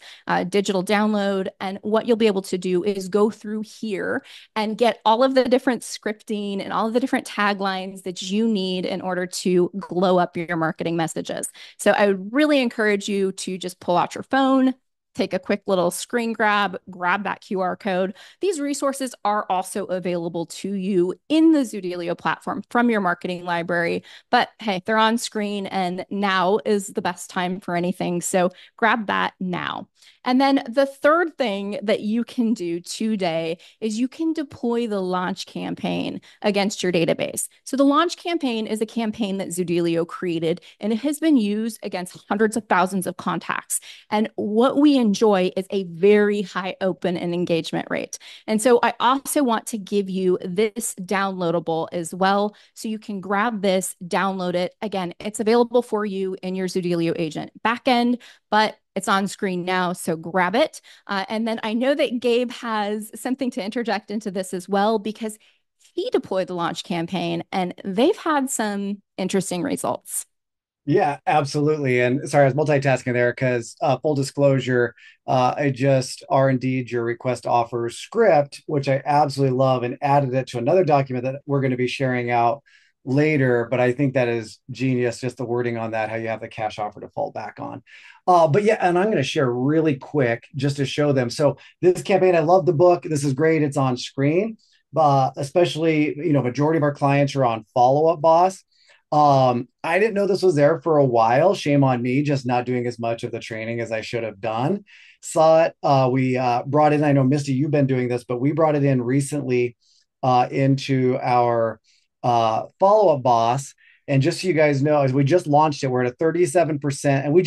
digital download. And what you'll be able to do is go through here and get all of the different scripting and all of the different taglines that you need in order to glow up your marketing messages. So I would really encourage you to just pull out your phone, take a quick little screen grab that QR code. These resources are also available to you in the Zoodealio platform from your marketing library. But hey, they're on screen and now is the best time for anything. So grab that now. And then the third thing that you can do today is you can deploy the launch campaign against your database. So the launch campaign is a campaign that Zoodealio created, and it has been used against hundreds of thousands of contacts. And what we enjoy is a very high open and engagement rate. And so I also want to give you this downloadable as well. So you can grab this, download it. Again, it's available for you in your Zoodealio agent backend, but It's on screen now, so grab it. And then I know that Gabe has something to interject into this as well, because he deployed the launch campaign and they've had some interesting results. Yeah, absolutely. And sorry, I was multitasking there because full disclosure, I just R&D'd your request offer script, which I absolutely love, and added it to another document that we're going to be sharing out later. But I think that is genius, just the wording on that, how you have the cash offer to fall back on. But yeah, and I'm going to share really quick just to show them. So this campaign, I love the book. This is great. It's on screen, especially, majority of our clients are on Follow Up Boss. I didn't know this was there for a while. Shame on me, just not doing as much of the training as I should have done. Saw it. We brought in, I know, Misty, you've been doing this, but we brought it in recently into our follow-up boss. And just so you guys know, as we just launched it, we're at a 37%, and we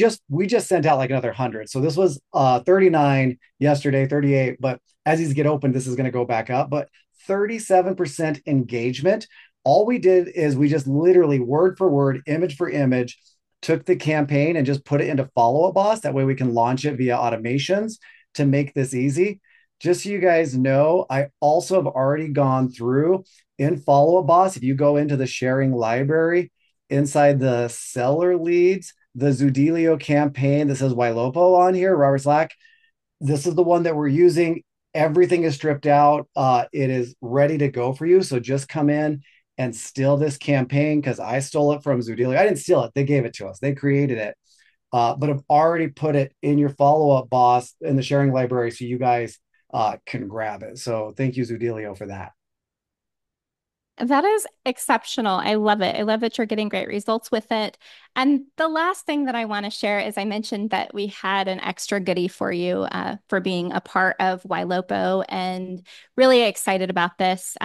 just sent out like another 100. So this was 39 yesterday, 38. But as these get open, this is going to go back up. But 37% engagement. All we did is we just literally word for word, image for image, took the campaign and just put it into Follow Up Boss. That way we can launch it via automations to make this easy. Just so you guys know, I also have already gone through in Follow Up Boss. If you go into the sharing library inside the seller leads, the Zoodealio campaign that says Ylopo on here, Robert Slack, this is the one that we're using. Everything is stripped out. It is ready to go for you. So just come in and steal this campaign, because I stole it from Zoodealio. I didn't steal it. They gave it to us. They created it. But I've already put it in your follow-up boss in the sharing library so you guys can grab it. So thank you, Zoodealio, for that. That is exceptional. I love it. I love that you're getting great results with it. And the last thing that I want to share is I mentioned that we had an extra goodie for you for being a part of Ylopo, and really excited about this.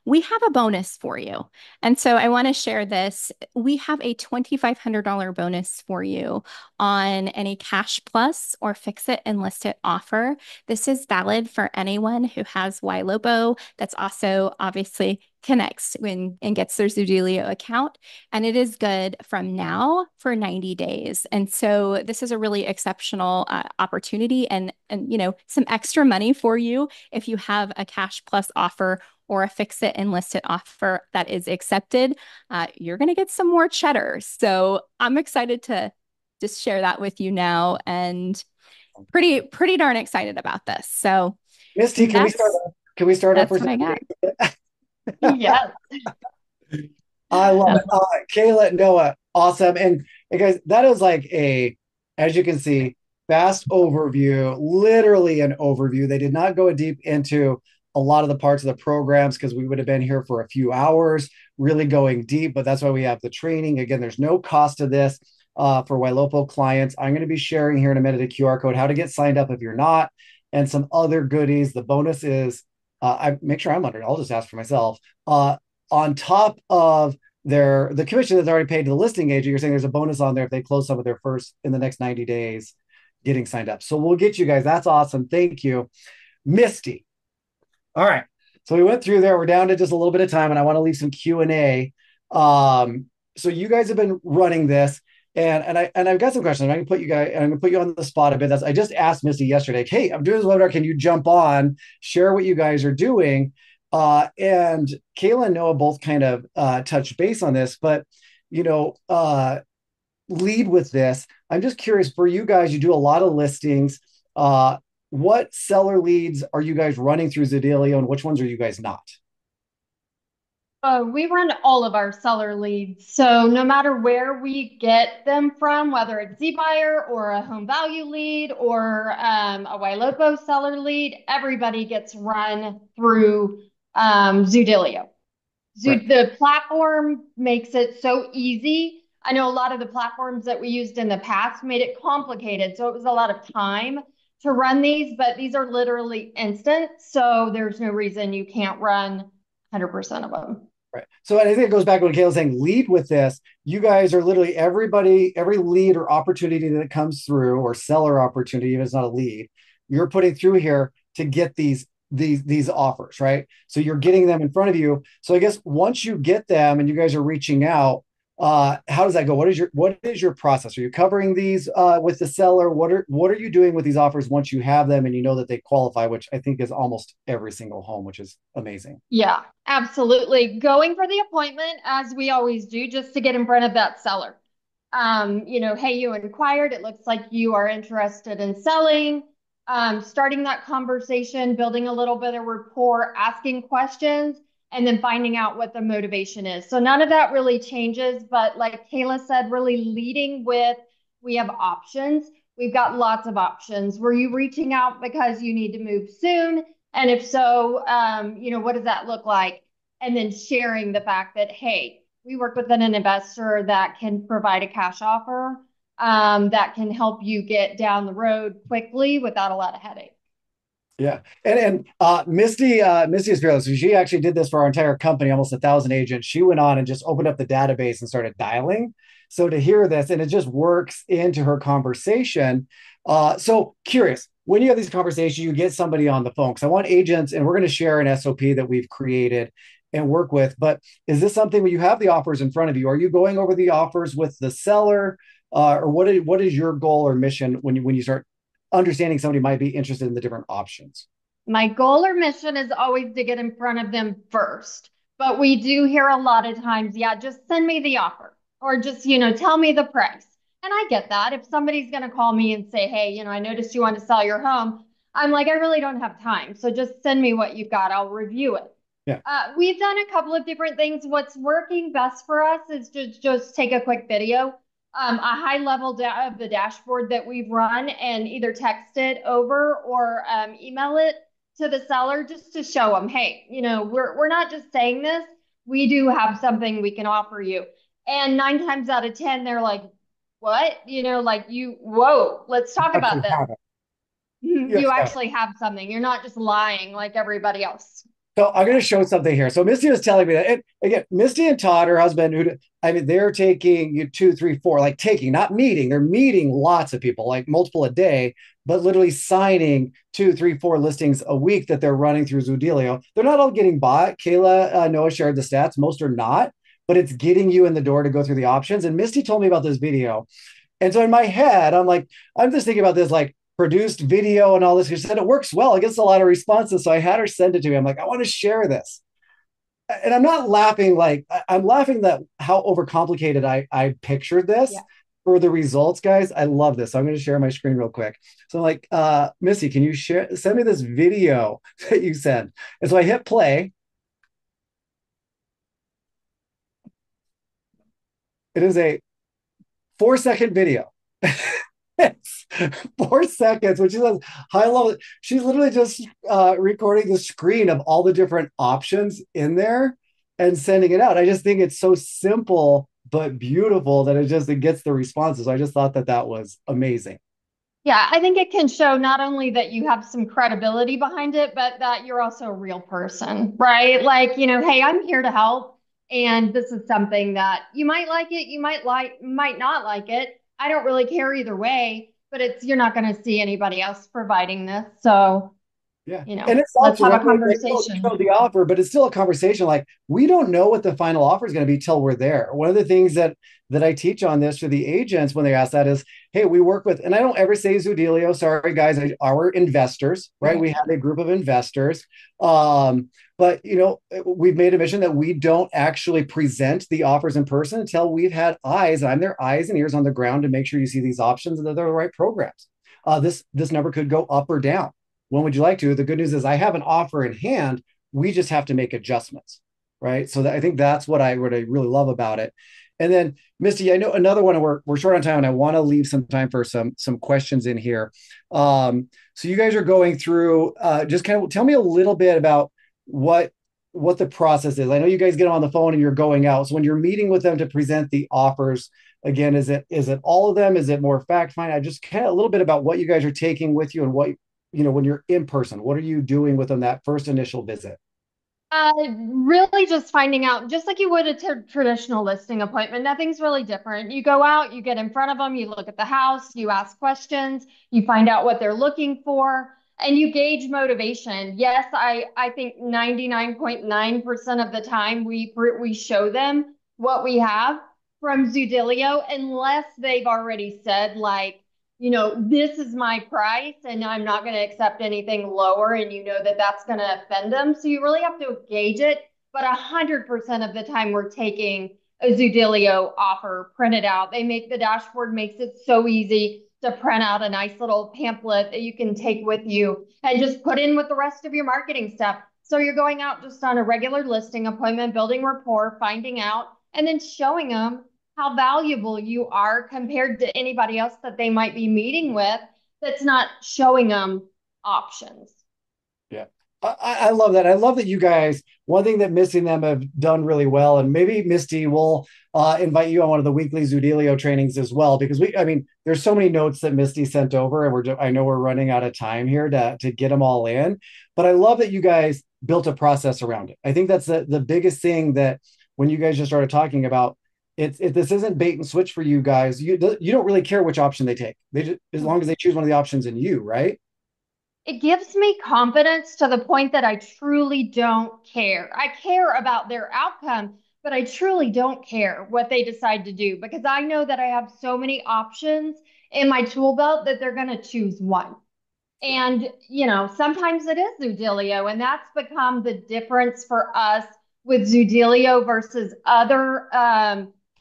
We have a bonus for you. And so I want to share this. We have a $2,500 bonus for you on any Cash Plus or Fix It and List It offer. This is valid for anyone who has Ylopo that's also obviously connects and gets their Zoodealio account. And it is good from now for 90 days. And so this is a really exceptional opportunity, and some extra money for you if you have a Cash Plus offer or a Fix It and List It offer that is accepted. You're going to get some more cheddar. So I'm excited to just share that with you now, and pretty darn excited about this. So Misty, can we start off? That's what I got. Yes. I love it. Kayla, Noah, awesome. And guys, that is like as you can see, fast overview, literally an overview. They did not go deep into a lot of the parts of the programs because we would have been here for a few hours, really going deep. But that's why we have the training. Again, there's no cost to this for Ylopo clients. I'm going to be sharing here in a minute a QR code, how to get signed up if you're not, and some other goodies. The bonus is, I make sure I'm under it. I'll just ask for myself. On top of the commission that's already paid to the listing agent, you're saying there's a bonus on there if they close some of their first in the next 90 days getting signed up. So we'll get you guys. That's awesome. Thank you. Misty. All right. So we went through there. We're down to just a little bit of time, and I want to leave some Q&A. So you guys have been running this, and I've got some questions. I'm going to put you on the spot a bit. I just asked Misty yesterday, hey, I'm doing this webinar. Can you jump on, share what you guys are doing? And Kayla and Noah both kind of touched base on this, but lead with this. I'm just curious for you guys. You do a lot of listings. What seller leads are you guys running through Zoodealio, and which ones are you guys not? We run all of our seller leads. So no matter where we get them from, whether it's ZBuyer or a home value lead or a Ylopo seller lead, everybody gets run through Zoodealio. Right. The platform makes it so easy. I know a lot of the platforms that we used in the past made it complicated. So it was a lot of time to run these, but these are literally instant. So there's no reason you can't run 100% of them. Right. So I think it goes back to what Kayla's saying, lead with this. You guys are literally every lead or opportunity that comes through, or seller opportunity, if it's not a lead, you're putting through here to get these offers, right? So you're getting them in front of you. So I guess once you get them and you guys are reaching out, How does that go? What is your process? Are you covering these with the seller? What are you doing with these offers once you have them and you know that they qualify, which I think is almost every single home, which is amazing. Yeah, absolutely. Going for the appointment as we always do, just to get in front of that seller. Hey, you inquired. It looks like you are interested in selling. Starting that conversation, building a little bit of rapport, asking questions, and then finding out what the motivation is. So none of that really changes, but like Kayla said, really leading with we have options. We've got lots of options. Were you reaching out because you need to move soon? And if so, what does that look like? And then sharing the fact that, hey, we work with an investor that can provide a cash offer that can help you get down the road quickly without a lot of headache. Yeah. And Misty is fearless. So she actually did this for our entire company, almost 1,000 agents. She went on and just opened up the database and started dialing. So to hear this, and it just works into her conversation. So curious, when you have these conversations, you get somebody on the phone. Because I want agents, and we're going to share an SOP that we've created and work with. But is this something when you have the offers in front of you? Are you going over the offers with the seller? Or what is your goal or mission when you start understanding somebody might be interested in the different options? My goal or mission is always to get in front of them first. But we do hear a lot of times, yeah, just send me the offer or just, tell me the price. And I get that. If somebody's going to call me and say, hey, I noticed you want to sell your home, I'm like, I really don't have time. So just send me what you've got. I'll review it. Yeah. We've done a couple of different things. What's working best for us is to just take a quick video, a high level of the dashboard that we've run, and either text it over or email it to the seller just to show them, hey, we're not just saying this. We do have something we can offer you. And 9 times out of 10, they're like, what? Whoa, let's talk about this. You actually have something. You're not just lying like everybody else. So I'm going to show something here. So Misty was telling me that, and again, Misty and Todd, her husband, they're taking you 2, 3, 4, like taking, not meeting. They're meeting lots of people, like multiple a day, but literally signing 2, 3, 4 listings a week that they're running through Zoodealio. They're not all getting bought. Kayla, Noah shared the stats. Most are not, but it's getting you in the door to go through the options. And Misty told me about this video. And so in my head, I'm just thinking about this, like, produced video and all this. She said it works well. It gets a lot of responses. So I had her send it to me. I'm like, I want to share this. And I'm not laughing, like I'm laughing that how overcomplicated I pictured this for the results, guys. I love this. So I'm going to share my screen real quick. So I'm like, Missy, can you send me this video that you sent? And so I hit play. It is a 4-second video. It's 4 seconds, which is high level. She's literally just recording the screen of all the different options in there and sending it out. I just think it's so simple but beautiful that it gets the responses. I just thought that was amazing. Yeah, I think it can show not only that you have some credibility behind it, but that you're also a real person, right? Like, hey, I'm here to help. And this is something that you might like it, might not like it. I don't really care either way, but you're not going to see anybody else providing this. So, yeah, and it's let's have a conversation. Like, the offer, but it's still a conversation. Like, we don't know what the final offer is going to be till we're there. One of the things that I teach on this for the agents when they ask that is, hey, we work with, and I don't ever say Zoodealio, sorry guys, our investors, right? We have a group of investors. But we've made a mission that we don't actually present the offers in person until we've had eyes. I'm their eyes and ears on the ground to make sure you see these options and that they're the right programs. This number could go up or down. When would you like to? The good news is I have an offer in hand. We just have to make adjustments, right? So I think that's what I really love about it. And then Misty, I know another one. We're short on time, and I want to leave some time for some questions in here. So you guys are going through. Just kind of tell me a little bit about what the process is. I know you guys get them on the phone and you're going out. So when you're meeting with them to present the offers, again, is it all of them? Is it more fact find? I just kind of a little bit about what you guys are taking with you and what. When you're in person, what are you doing with them that first initial visit? Really just finding out, just like you would a traditional listing appointment, nothing's really different. You go out, you get in front of them, you look at the house, you ask questions, you find out what they're looking for, and you gauge motivation. Yes, I think 99.9% of the time we show them what we have. from Zoodealio unless they've already said, like, this is my price and I'm not going to accept anything lower. And that that's going to offend them. So you really have to gauge it. But 100% of the time we're taking a Zoodealio offer printed out. The dashboard makes it so easy to print out a nice little pamphlet that you can take with you and just put in with the rest of your marketing stuff. So you're going out just on a regular listing appointment, building rapport, finding out, and then showing them how valuable you are compared to anybody else that they might be meeting with that's not showing them options. Yeah. I love that. I love that you guys, one thing that Misty and them have done really well, and maybe Misty will invite you on one of the weekly Zoodealio trainings as well, because there's so many notes that Misty sent over, and I know we're running out of time here to get them all in. But I love that you guys built a process around it. I think that's the biggest thing that when you guys just started talking about, this isn't bait and switch for you guys. You don't really care which option they take. As long as they choose one of the options in you, right? It gives me confidence to the point that I truly don't care. I care about their outcome, but I truly don't care what they decide to do because I know that I have so many options in my tool belt that they're going to choose one. And, sometimes it is Zoodealio, and that's become the difference for us with Zoodealio versus other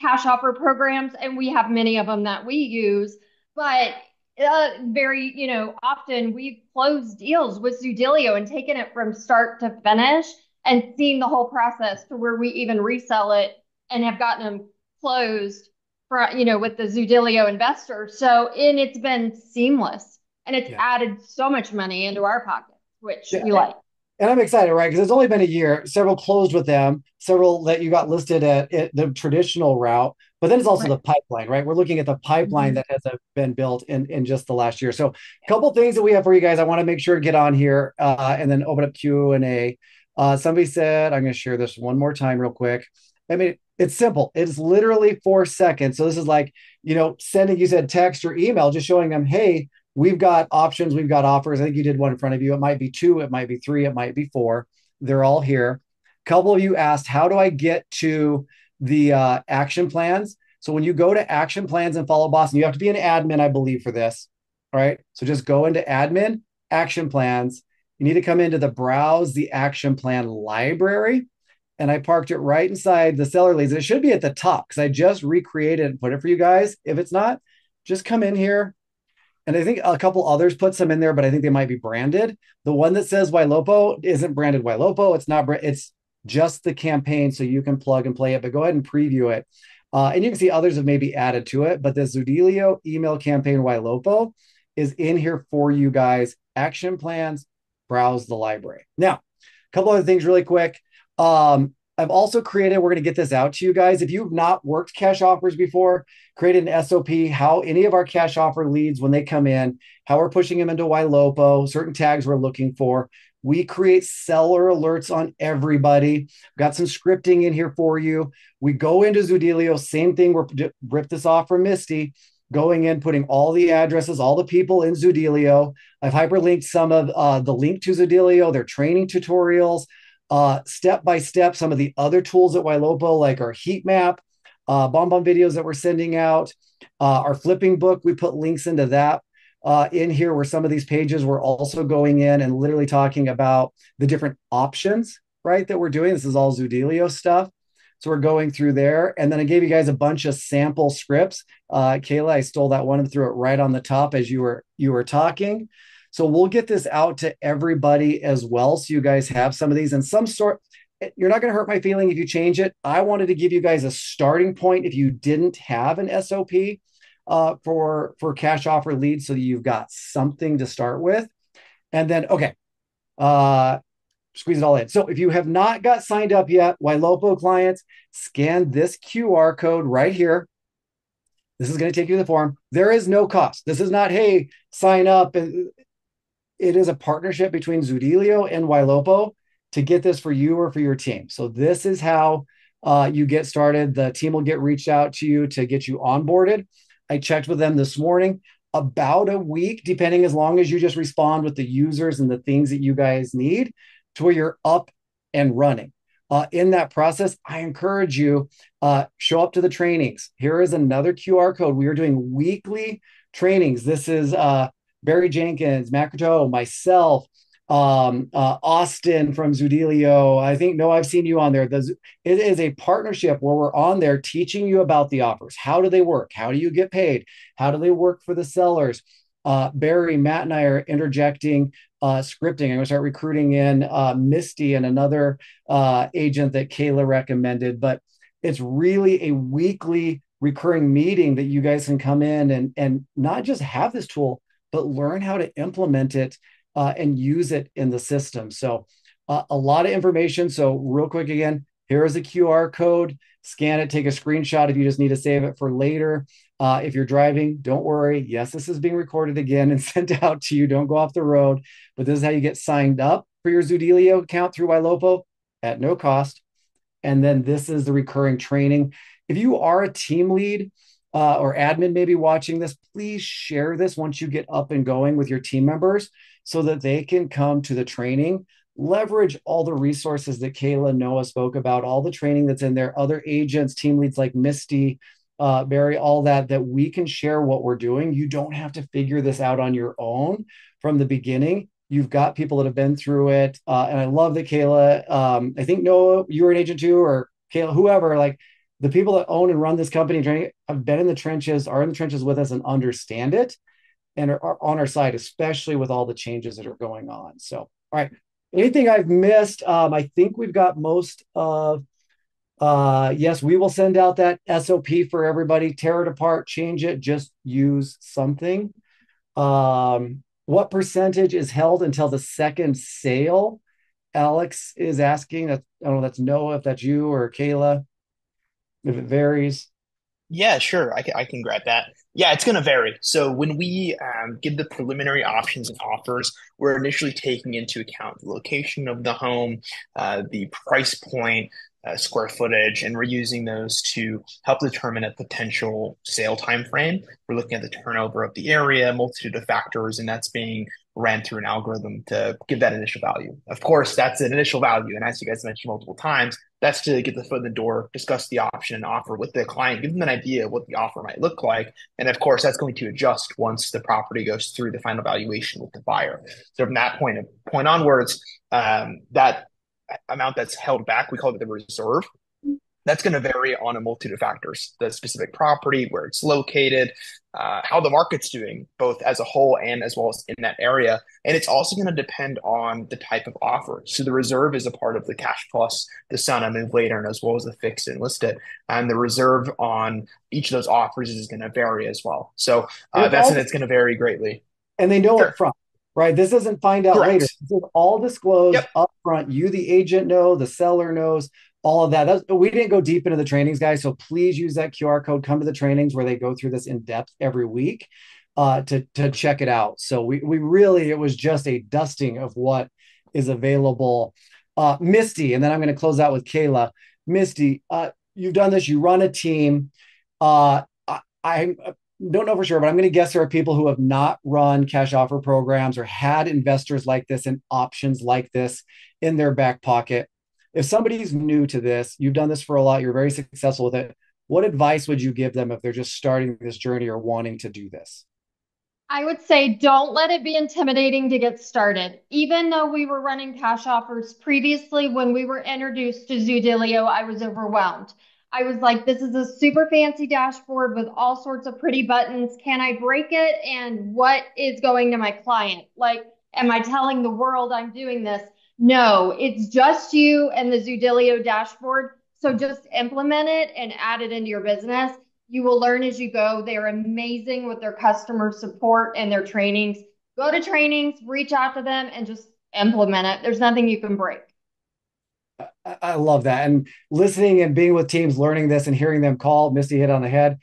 cash offer programs. And we have many of them that we use, but very, often we've closed deals with Zoodealio and taken it from start to finish and seen the whole process to where we even resell it and have gotten them closed for, with the Zoodealio investor. And it's been seamless and it's added so much money into our pockets, which we like. And I'm excited, right? Because it's only been a year. Several closed with them, several that you got listed at the traditional route. But then it's also the pipeline, right? We're looking at the pipeline that has been built in just the last year. So a couple things that we have for you guys. I want to make sure to get on here and then open up Q&A. Somebody said, I'm going to share this one more time real quick. It's simple. It's literally 4 seconds. So this is like, sending, you said text or email, just showing them, hey, we've got options, we've got offers. I think you did one in front of you. It might be 2, it might be 3, it might be 4. They're all here. A couple of you asked, how do I get to the action plans? So when you go to action plans and Follow Boss, and you have to be an admin, I believe, for this. All right. So just go into admin, action plans. You need to come into the browse the action plan library. And I parked it right inside the seller leads. It should be at the top because I just recreated and put it for you guys. If it's not, just come in here. And I think a couple others put some in there, but I think they might be branded. The one that says Ylopo isn't branded Ylopo. It's not. It's just the campaign, so you can plug and play it. But go ahead and preview it, and you can see others have maybe added to it. But the Zoodealio email campaign Ylopo is in here for you guys. Action plans. Browse the library. Now, a couple other things really quick. I've also created, we're going to get this out to you guys. If you've not worked cash offers before, created an SOP, how any of our cash offer leads, when they come in, how we're pushing them into Ylopo, certain tags we're looking for. We create seller alerts on everybody. We've got some scripting in here for you. We go into Zoodealio, same thing. We're ripped this off from Misty, going in, putting all the addresses, all the people in Zoodealio. I've hyperlinked some of the link to Zoodealio, their training tutorials, step by step, some of the other tools at Ylopo, like our heat map, BombBomb videos that we're sending out, our flipping book. We put links into that in here, where some of these pages we're also going in and literally talking about the different options, right, that we're doing. This is all Zoodealio stuff. So we're going through there. And then I gave you guys a bunch of sample scripts. Kayla, I stole that one and threw it right on the top as you were talking. So we'll get this out to everybody as well. So you guys have some of these and some sort. You're not going to hurt my feeling if you change it. I wanted to give you guys a starting point if you didn't have an SOP for cash offer leads, so that you've got something to start with. And then, okay, squeeze it all in. So if you have not got signed up yet, Ylopo clients, scan this QR code right here. This is going to take you to the form. There is no cost. This is not, hey, sign up. And it is a partnership between Zoodealio and Ylopo to get this for you or for your team. So this is how you get started. The team will get reached out to you to get you onboarded. I checked with them this morning. About a week, depending, as long as you just respond with the users and the things that you guys need, to where you're up and running. in that process, I encourage you, show up to the trainings. Here is another QR code. We are doing weekly trainings. This is Barry Jenkins, Macroto, myself, Austin from Zoodealio. I think, no, I've seen you on there. It is a partnership where we're on there teaching you about the offers. How do they work? How do you get paid? How do they work for the sellers? Barry, Matt, and I are interjecting scripting. I'm going to start recruiting in Misty and another agent that Kayla recommended. But it's really a weekly recurring meeting that you guys can come in and not just have this tool, but learn how to implement it and use it in the system. So a lot of information. So real quick again, here is a QR code. Scan it, take a screenshot if you just need to save it for later. If you're driving, don't worry. Yes, this is being recorded again and sent out to you. Don't go off the road. But this is how you get signed up for your Zoodealio account through Ylopo at no cost. And then this is the recurring training. If you are a team lead or admin maybe watching this, please share this once you get up and going with your team members so that they can come to the training. Leverage all the resources that Kayla and Noah spoke about, all the training that's in there, other agents, team leads like Misty, Barry, all that we can share what we're doing. You don't have to figure this out on your own from the beginning. You've got people that have been through it. And I love that Kayla, I think Noah, you were an agent too, or Kayla, whoever, like the people that own and run this company training have been in the trenches, are in the trenches with us and understand it and are on our side, especially with all the changes that are going on. So, all right. Anything I've missed? I think we've got most of, yes, we will send out that SOP for everybody. Tear it apart, change it, just use something. What percentage is held until the second sale? Alex is asking. I don't know, that's Noah, if that's you or Kayla, if it varies. Yeah, sure. I can grab that. Yeah, it's going to vary. So when we give the preliminary options and offers, we're initially taking into account the location of the home, the price point, square footage, and we're using those to help determine a potential sale time frame. We're looking at the turnover of the area, multitude of factors, and that's being ran through an algorithm to give that initial value. Of course, that's an initial value, and as you guys mentioned multiple times, that's to get the foot in the door, discuss the option and offer with the client, give them an idea of what the offer might look like. And of course, that's going to adjust once the property goes through the final valuation with the buyer. So from that point onwards, that amount that's held back, we call it the reserve. That's going to vary on a multitude of factors: the specific property, where it's located, how the market's doing, both as a whole and as well as in that area. And it's also going to depend on the type of offer. So the reserve is a part of the cash plus, the sign and move later, and as well as the fixed and listed. And the reserve on each of those offers is going to vary as well. So it's going to vary greatly. And they know up front, right? This doesn't find out later. This is all disclosed up front. You, the agent, know, the seller knows. All of that. We didn't go deep into the trainings, guys. So please use that QR code. Come to the trainings where they go through this in depth every week to check it out. So we really, it was just a dusting of what is available. Misty, and then I'm going to close out with Kayla. Misty, you've done this. You run a team. I don't know for sure, but I'm going to guess there are people who have not run cash offer programs or had investors like this and options like this in their back pocket. If somebody's new to this, you've done this for a lot, you're very successful with it, what advice would you give them if they're just starting this journey or wanting to do this? I would say don't let it be intimidating to get started. Even though we were running cash offers previously, when we were introduced to Zoodealio, I was overwhelmed. I was like, this is a super fancy dashboard with all sorts of pretty buttons. Can I break it? And what is going to my client? Like, am I telling the world I'm doing this? No, it's just you and the Zoodealio dashboard. So just implement it and add it into your business. You will learn as you go. They're amazing with their customer support and their trainings. Go to trainings, reach out to them, and just implement it. There's nothing you can break. I love that. And listening and being with teams, learning this and hearing them call, Misty hit on the head.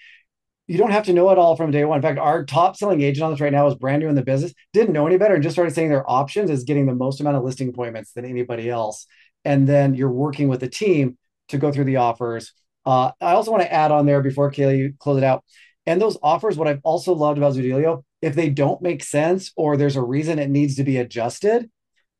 You don't have to know it all from day one. In fact, our top selling agent on this right now is brand new in the business, didn't know any better and just started saying their options is getting the most amount of listing appointments than anybody else. And then you're working with the team to go through the offers. I also want to add on there before Kayla, you close it out. And those offers, what I've also loved about Zoodealio, if they don't make sense or there's a reason it needs to be adjusted,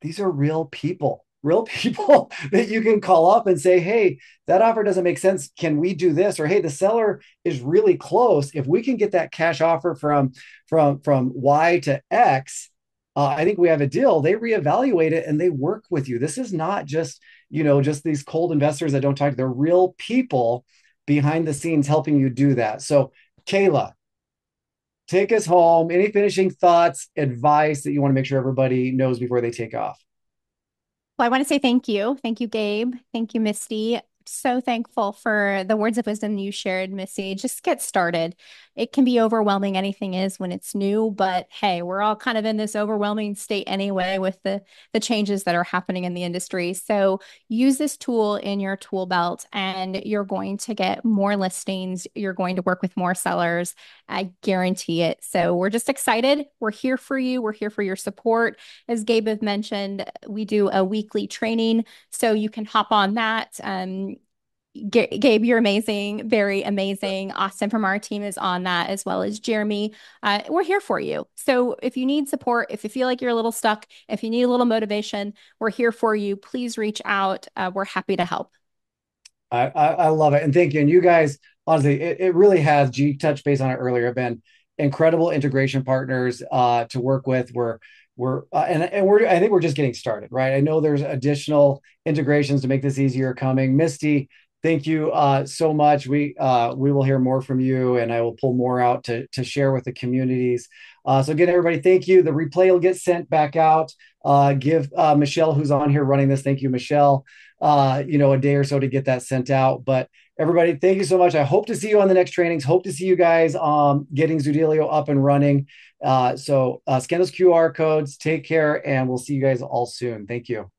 these are real people. real people that you can call up and say, hey, that offer doesn't make sense. Can we do this? Or hey, the seller is really close. If we can get that cash offer from Y to X, I think we have a deal. They reevaluate it and they work with you. This is not just, just these cold investors that don't talk. They're real people behind the scenes helping you do that. So, Kayla, take us home. Any finishing thoughts, advice that you want to make sure everybody knows before they take off? Well, I want to say thank you. Thank you, Gabe. Thank you, Misty. So thankful for the words of wisdom you shared, Missy. Just get started. It can be overwhelming. Anything is when it's new, but hey, we're all kind of in this overwhelming state anyway with the changes that are happening in the industry. So use this tool in your tool belt and you're going to get more listings. You're going to work with more sellers. I guarantee it. So we're just excited. We're here for you. We're here for your support. As Gabe had mentioned, we do a weekly training, so you can hop on that. Gabe, you're amazing, very amazing. Austin from our team is on that, as well as Jeremy. We're here for you. So if you need support, if you feel like you're a little stuck, if you need a little motivation, we're here for you. Please reach out. We're happy to help. I love it. And thank you. And you guys, honestly, it really has, G touched base on it earlier, been incredible integration partners to work with. I think we're just getting started, right? I know there's additional integrations to make this easier coming. Misty, thank you so much. We will hear more from you, and I will pull more out to share with the communities. So again, everybody, thank you. The replay will get sent back out. Give Michelle, who's on here running this, thank you, Michelle, a day or so to get that sent out. But everybody, thank you so much. I hope to see you on the next trainings. Hope to see you guys getting Zoodealio up and running. So scan those QR codes. Take care, and we'll see you guys all soon. Thank you.